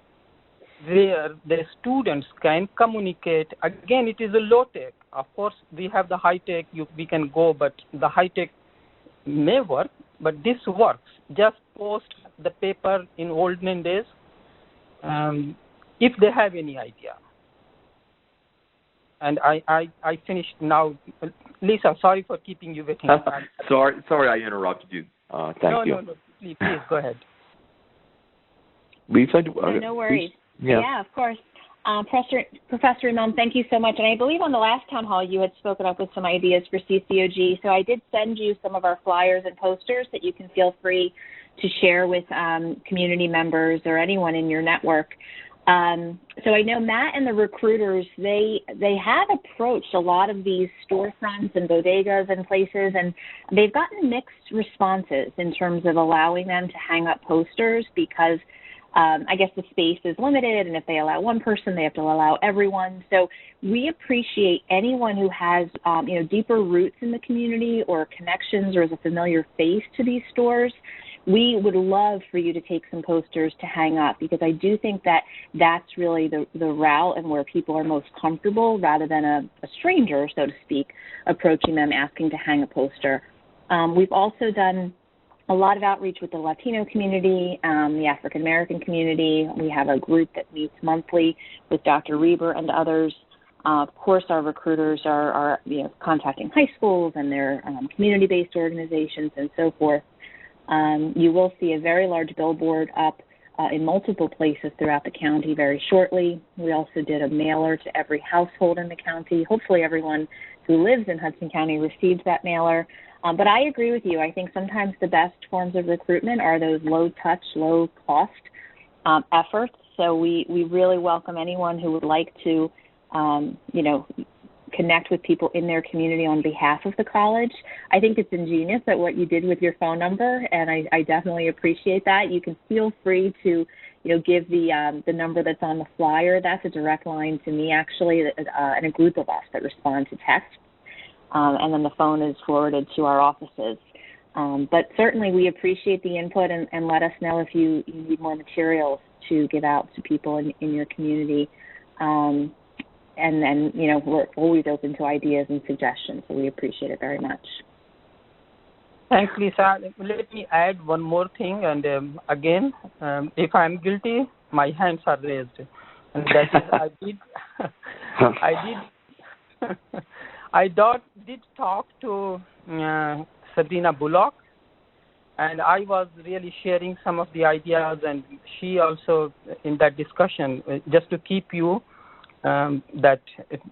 where the students can communicate? Again, it is a low-tech. Of course, we have the high-tech, we can go, but the high-tech may work, but this works. Just post the paper in olden days if they have any idea. And I finished now. Lisa, sorry for keeping you waiting. Sorry I interrupted you. Thank you. No. Please go ahead. Lisa? No worries. Yeah, of course. Professor Imam, thank you so much. And I believe on the last town hall you had spoken up with some ideas for CCOG. So I did send you some of our flyers and posters that you can feel free to share with community members or anyone in your network. So I know Matt and the recruiters, they have approached a lot of these storefronts and bodegas and places, and they've gotten mixed responses in terms of allowing them to hang up posters because I guess the space is limited, and if they allow one person, they have to allow everyone. So we appreciate anyone who has, deeper roots in the community or connections or is a familiar face to these stores. We would love for you to take some posters to hang up because I do think that that's really the route and where people are most comfortable rather than a stranger, so to speak, approaching them asking to hang a poster. We've also done a lot of outreach with the Latino community, the African American community. We have a group that meets monthly with Dr. Reber and others. Of course, our recruiters are contacting high schools and their community-based organizations and so forth. You will see a very large billboard up in multiple places throughout the county very shortly. We also did a mailer to every household in the county. Hopefully everyone who lives in Hudson County receives that mailer. But I agree with you. I think sometimes the best forms of recruitment are those low-touch, low-cost efforts. So we really welcome anyone who would like to, connect with people in their community on behalf of the college. I think it's ingenious that what you did with your phone number, and I definitely appreciate that. You can feel free to, give the number that's on the flyer. That's a direct line to me, actually, and a group of us that respond to text. And then the phone is forwarded to our offices. But certainly we appreciate the input and let us know if you need more materials to give out to people in your community. And then, we're always open to ideas and suggestions, so we appreciate it very much. Thanks, Lisa. Let me add one more thing. And again, if I'm guilty, my hands are raised. And that is, I did talk to Sabrina Bullock, and I was really sharing some of the ideas, and she also in that discussion, just to keep you, that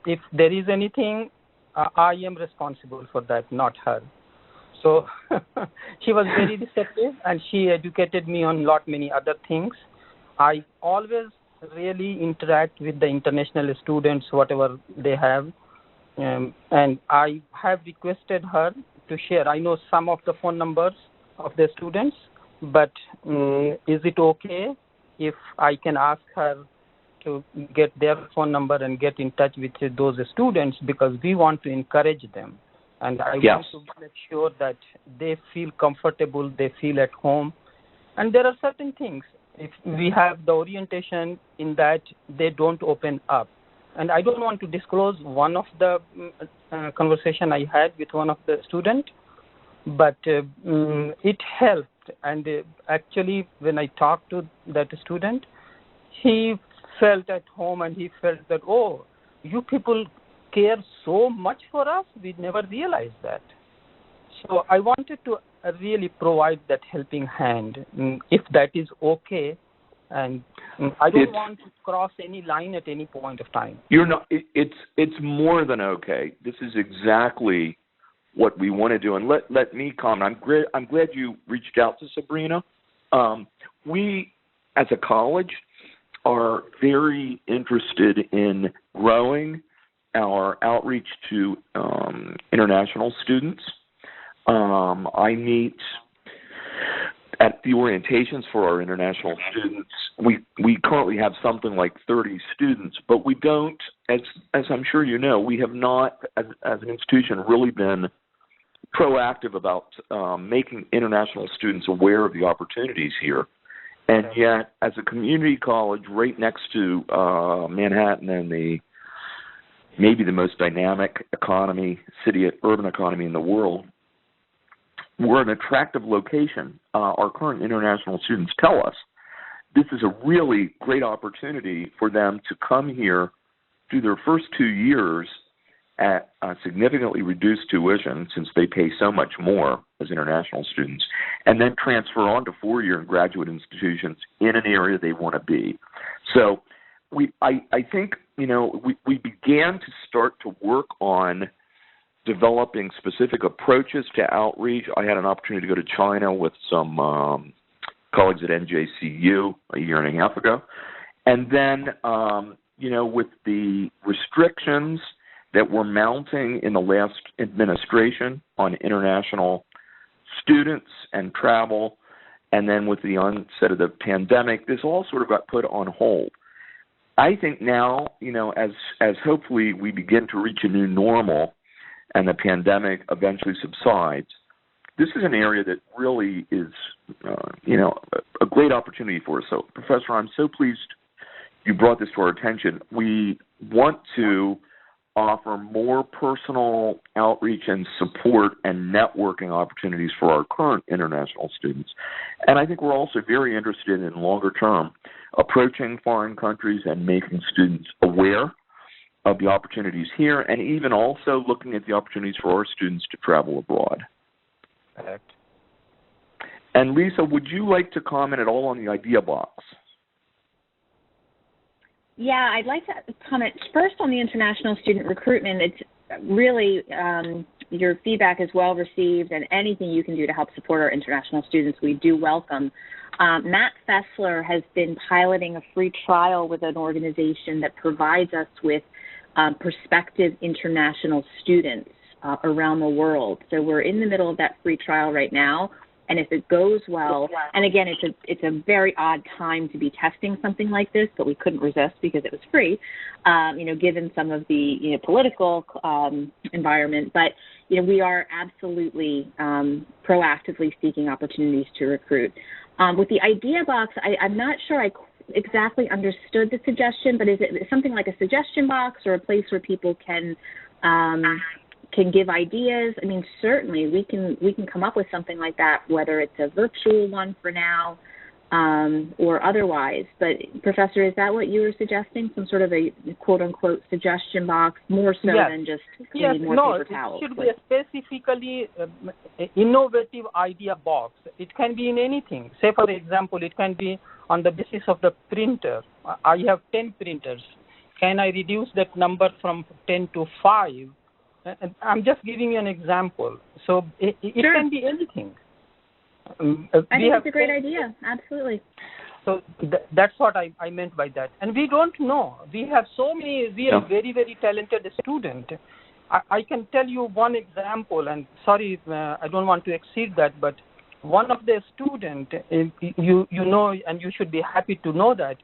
if there is anything, I am responsible for that, not her. So she was very receptive, and she educated me on many other things. I always really interact with the international students, whatever they have. And I have requested her to share. I know some of the phone numbers of the students, but is it okay if I can ask her to get their phone number and get in touch with those students, because we want to encourage them. And I want to make sure that they feel comfortable, they feel at home. And there are certain things, if we have the orientation in that they don't open up. And I don't want to disclose one of the conversation I had with one of the students, but it helped. And actually, when I talked to that student, he felt at home and he felt that, oh, you people care so much for us, we never realized that. So I wanted to really provide that helping hand, if that is okay. And I don't want to cross any line at any point of time. You're not. It's more than okay. This is exactly what we want to do. And let me comment. I'm glad you reached out to Sabrina. We, as a college, are very interested in growing our outreach to international students. I meet at the orientations for our international students. We currently have something like 30 students, but we don't, as I'm sure you know, we have not, as an institution, really been proactive about making international students aware of the opportunities here. And yet, as a community college right next to Manhattan and maybe the most dynamic urban economy in the world, we're an attractive location. Our current international students tell us this is a really great opportunity for them to come here, do their first 2 years at a significantly reduced tuition, since they pay so much more as international students, and then transfer on to 4-year and graduate institutions in an area they want to be. So I think, we began to start to work on developing specific approaches to outreach. I had an opportunity to go to China with some colleagues at NJCU a year and a half ago. And then, with the restrictions that were mounting in the last administration on international students and travel, and then with the onset of the pandemic, this all sort of got put on hold. I think now, as hopefully we begin to reach a new normal and the pandemic eventually subsides, this is an area that really is, a great opportunity for us. So, Professor, I'm so pleased you brought this to our attention. We want to offer more personal outreach and support and networking opportunities for our current international students. And I think we're also very interested in longer term approaching foreign countries and making students aware of the opportunities here, and even also looking at the opportunities for our students to travel abroad. Correct. And Lisa, would you like to comment at all on the idea box? Yeah, I'd like to comment first on the international student recruitment. It's really, your feedback is well received, and anything you can do to help support our international students, we do welcome. Matt Fessler has been piloting a free trial with an organization that provides us with prospective international students around the world. So we're in the middle of that free trial right now. And if it goes well, and again, it's a very odd time to be testing something like this, but we couldn't resist because it was free, given some of the political environment. But we are absolutely proactively seeking opportunities to recruit. With the idea box, I'm not sure I exactly understood the suggestion, but is it something like a suggestion box or a place where people can give ideas? I mean, certainly we can come up with something like that, whether it's a virtual one for now or otherwise. But Professor, is that what you were suggesting? Some sort of a quote unquote suggestion box, more so than just need more paper towels? It should be a specifically innovative idea box. It can be in anything. Say, for example, it can be on the basis of the printer. I have 10 printers. Can I reduce that number from 10 to 5? I'm just giving you an example. So it sure. can be anything. I think it's a great idea. Absolutely. So that's what I meant by that. And we don't know. We have so many really very, very talented students. I can tell you one example, and sorry, I don't want to exceed that, but one of the students, you know, and you should be happy to know that,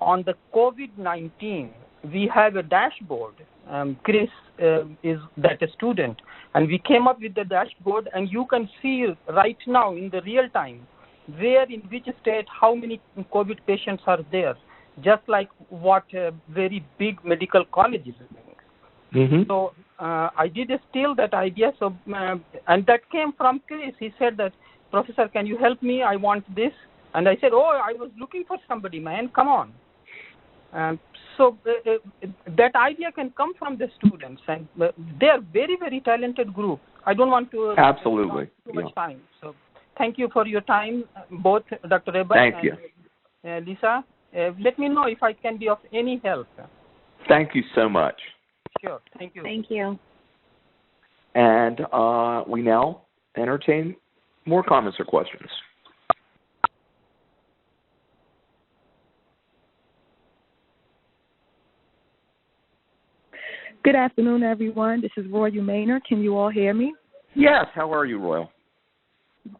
on the COVID-19, we have a dashboard. Chris is that a student, and we came up with the dashboard, and you can see right now in the real time where in which state how many COVID patients are there, just like what a very big medical college is doing. Mm-hmm. So I did steal that idea, so and that came from Chris. He said that, Professor, can you help me? I want this. And I said, I was looking for somebody, man, come on. So that idea can come from the students, and they are very, very talented group. I don't want to absolutely too much time. So thank you for your time, both Dr. Reba and Lisa. Let me know if I can be of any help. Thank you so much. Sure. Thank you. Thank you. And we now entertain more comments or questions. Good afternoon, everyone. This is Royal Maynard. Can you all hear me? Yes. How are you, Royal?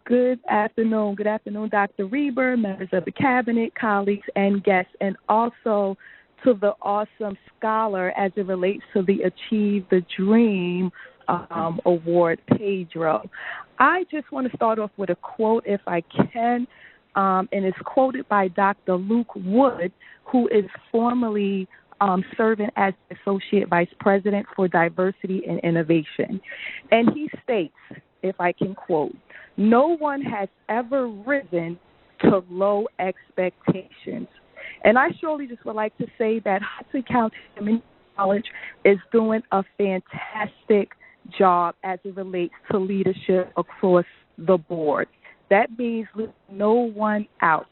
Good afternoon. Good afternoon, Dr. Reber, members of the Cabinet, colleagues, and guests, and also to the awesome scholar as it relates to the Achieve the Dream Award, Pedro. I just want to start off with a quote, if I can, and it's quoted by Dr. Luke Wood, who is formerly serving as Associate Vice President for Diversity and Innovation. And he states, if I can quote, "No one has ever risen to low expectations." And I surely just would like to say that Hudson County Community College is doing a fantastic job as it relates to leadership across the board. That means leaving no one out,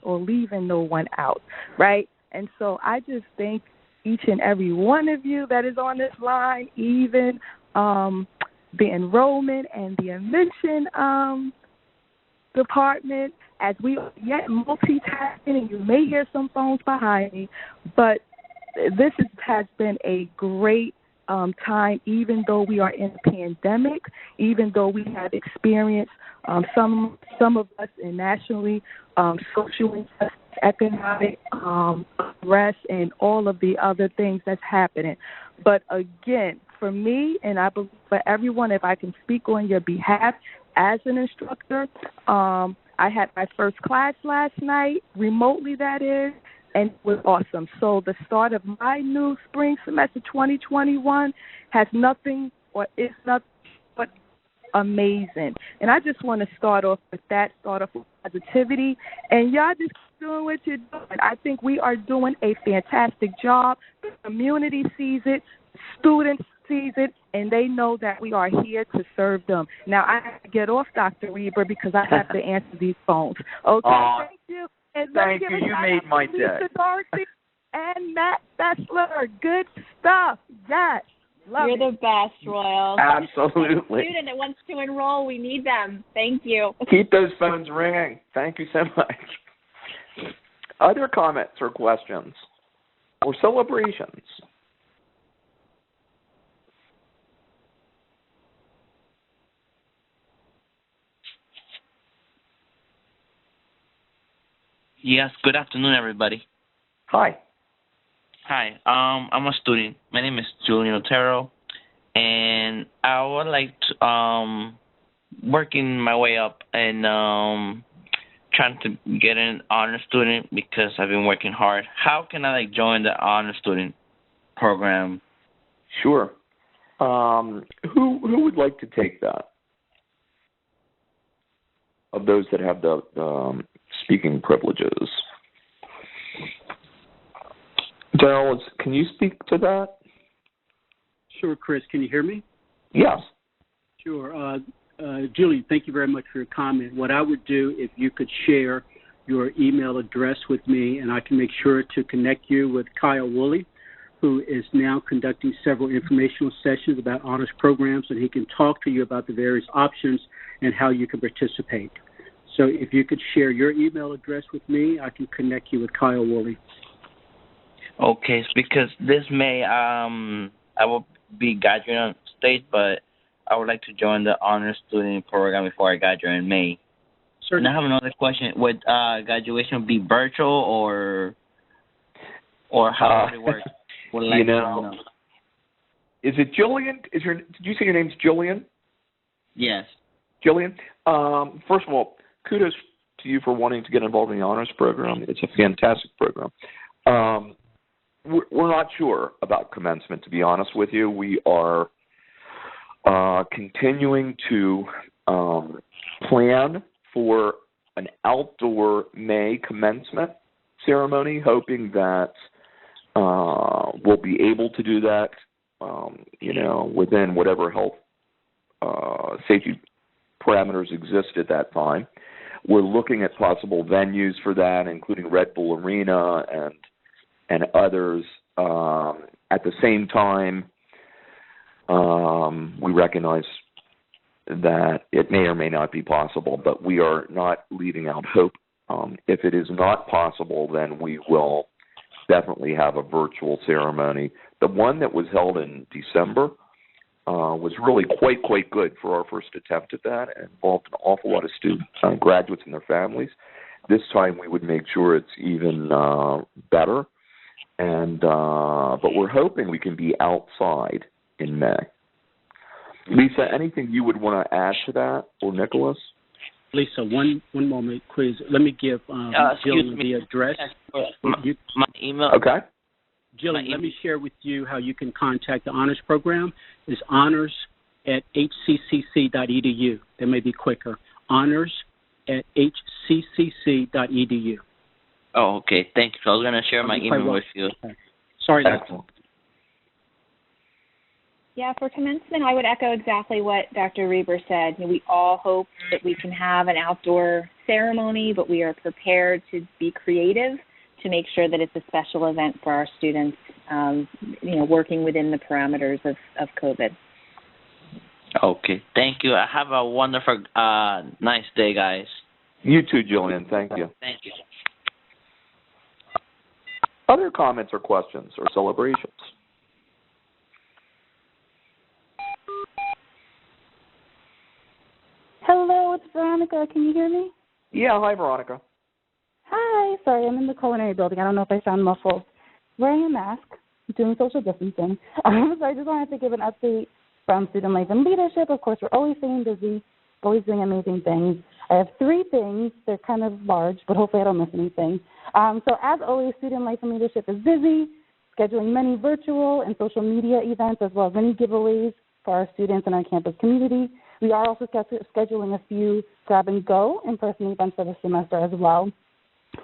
right? And so I just thank each and every one of you that is on this line, even the enrollment and the admission department, as we are yet multitasking, and you may hear some phones behind me, but this has been a great time, even though we are in a pandemic, even though we have experienced some of us in nationally social injustice, economic unrest, and all of the other things that's happening. But again, for me, and I believe for everyone, if I can speak on your behalf as an instructor, I had my first class last night, remotely that is, and it was awesome. So the start of my new spring semester 2021 has nothing or is nothing but amazing. And I just want to start off with positivity. And y'all just keep doing what you're doing. I think we are doing a fantastic job. The community sees it. Students sees it, and they know that we are here to serve them. Now, I have to get off, Dr. Reber, because I have to answer these phones. Okay, thank you. And thank you. You made my day. Lisa Dorsey and Matt Bessler. Good stuff. Yes. Love You're it. the best, Royal. Absolutely. Student that wants to enroll, we need them. Thank you. Keep those phones ringing. Thank you so much. Other comments or questions or celebrations? Yes, good afternoon, everybody. Hi. Hi, I'm a student. My name is Julian Otero, and I would like to, working my way up and trying to get an honor student because I've been working hard. How can I join the honor student program? Sure. Who would like to take that? Of those that have the speaking privileges. Daryl, can you speak to that? Sure, Chris. Can you hear me? Yes. Sure. Julie, thank you very much for your comment. What I would do, if you could share your email address with me, and I can make sure to connect you with Kyle Woolley, who is now conducting several informational sessions about honors programs, and he can talk to you about the various options and how you can participate. So if you could share your email address with me, I can connect you with Kyle Woolley. Okay, because this May, I will be graduating on state, but I would like to join the honor student program before I graduate in May. Certainly. And I have another question. Would graduation be virtual or how would it work? Is it Jillian? Did you say your name's Jillian? Yes. Jillian, first of all, kudos to you for wanting to get involved in the honors program. It's a fantastic program. We're not sure about commencement, to be honest with you. We are continuing to plan for an outdoor May commencement ceremony, hoping that we'll be able to do that, within whatever health safety parameters exist at that time. We're looking at possible venues for that, including Red Bull Arena and others. At the same time, we recognize that it may or may not be possible, but we are not leaving out hope. If it is not possible, then we will definitely have a virtual ceremony. The one that was held in December was really quite good for our first attempt at that. It involved an awful lot of students, graduates and their families. This time we would make sure it's even better. And but we're hoping we can be outside in May. Lisa, anything you would want to add to that, or Nicholas? Lisa, one moment, please. Let me give Jill the address. My email. Okay. Jill, let me share with you how you can contact the honors program. It's honors@hccc.edu. That may be quicker. honors@hccc.edu. Oh, okay. Thank you. So I was going to share my email with you. Okay. Sorry. Yeah, for commencement, I would echo exactly what Dr. Reber said. We all hope that we can have an outdoor ceremony, but we are prepared to be creative to make sure that it's a special event for our students, working within the parameters of COVID. Okay, thank you. Have a wonderful, nice day, guys. You too, Julian. Thank you. Thank you. Other comments or questions or celebrations? Hello, it's Veronica. Can you hear me? Yeah, hi, Veronica. Hi. Sorry, I'm in the culinary building. I don't know if I sound muffled. Wearing a mask, doing social distancing. So I just wanted to give an update from Student Life and Leadership. Of course, we're always staying busy, always doing amazing things. I have 3 things. They're kind of large, but hopefully I don't miss anything. So as always, Student Life and Leadership is busy, scheduling many virtual and social media events, as well as many giveaways for our students and our campus community. We are also scheduling a few grab-and-go in-person events for the semester as well.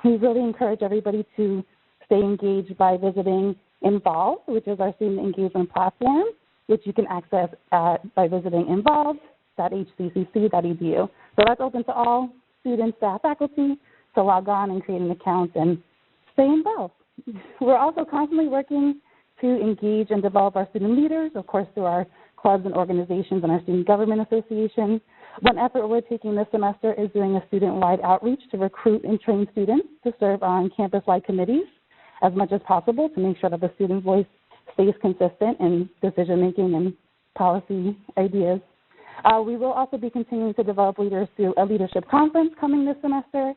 We really encourage everybody to stay engaged by visiting Involve, which is our student engagement platform, which you can access by visiting involve.hccc.edu. So that's open to all students, staff, faculty to log on and create an account and stay involved. We're also constantly working to engage and develop our student leaders, of course, through our clubs and organizations and our Student Government Association. One effort we're taking this semester is doing a student-wide outreach to recruit and train students to serve on campus-wide committees as much as possible to make sure that the student voice stays consistent in decision-making and policy ideas. We will also be continuing to develop leaders through a leadership conference coming this semester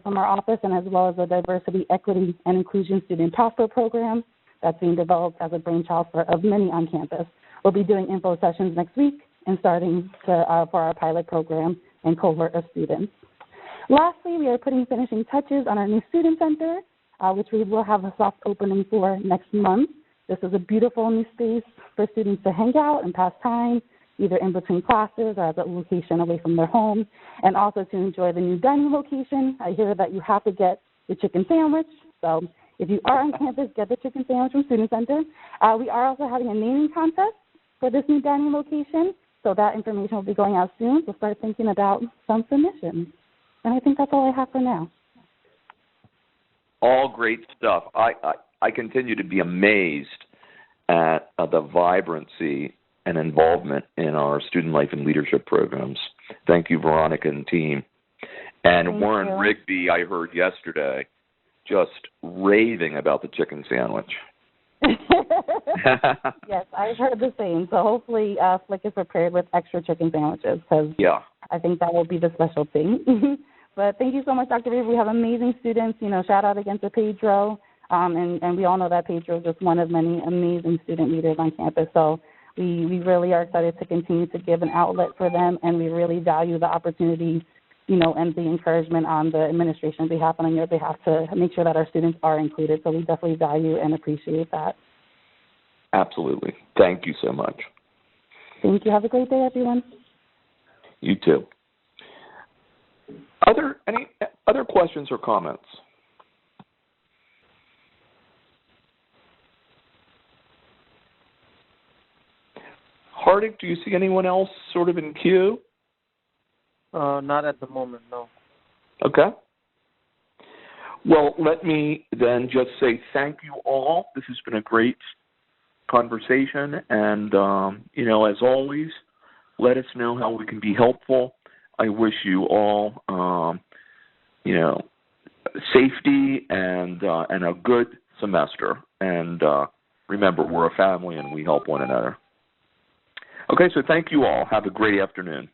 from our office, and as well as a diversity, equity, and inclusion student passport program that's being developed as a brainchild of many on campus. We'll be doing info sessions next week and starting for our pilot program and cohort of students. Lastly, we are putting finishing touches on our new student center, which we will have a soft opening for next month. This is a beautiful new space for students to hang out and pass time, either in between classes or at a location away from their home, and also to enjoy the new dining location. I hear that you have to get the chicken sandwich, so if you are on campus, get the chicken sandwich from Student Center. We are also having a naming contest for this new dining location, so that information will be going out soon, so start thinking about some submissions. And I think that's all I have for now. All great stuff. I continue to be amazed at the vibrancy and involvement in our Student Life and Leadership programs. Thank you, Veronica and team. And Thank Warren you. Rigby, I heard yesterday, just raving about the chicken sandwich. Yes, I've heard the same. So hopefully Flick is prepared with extra chicken sandwiches, because I think that will be the special thing. But thank you so much, Dr. Reed. We have amazing students. Shout out again to Pedro. And we all know that Pedro is just one of many amazing student leaders on campus. So we really are excited to continue to give an outlet for them, and we really value the opportunity, and the encouragement on the administration's behalf and on your behalf to make sure that our students are included. So we definitely value and appreciate that. Absolutely. Thank you so much. Thank you. Have a great day, everyone. You too. Any other questions or comments? Hardik, do you see anyone else sort of in queue? Not at the moment, no. Okay. Well, let me then just say thank you all. This has been a great conversation, and, as always, let us know how we can be helpful. I wish you all, safety and a good semester. And remember, we're a family and we help one another. Okay, so thank you all. Have a great afternoon.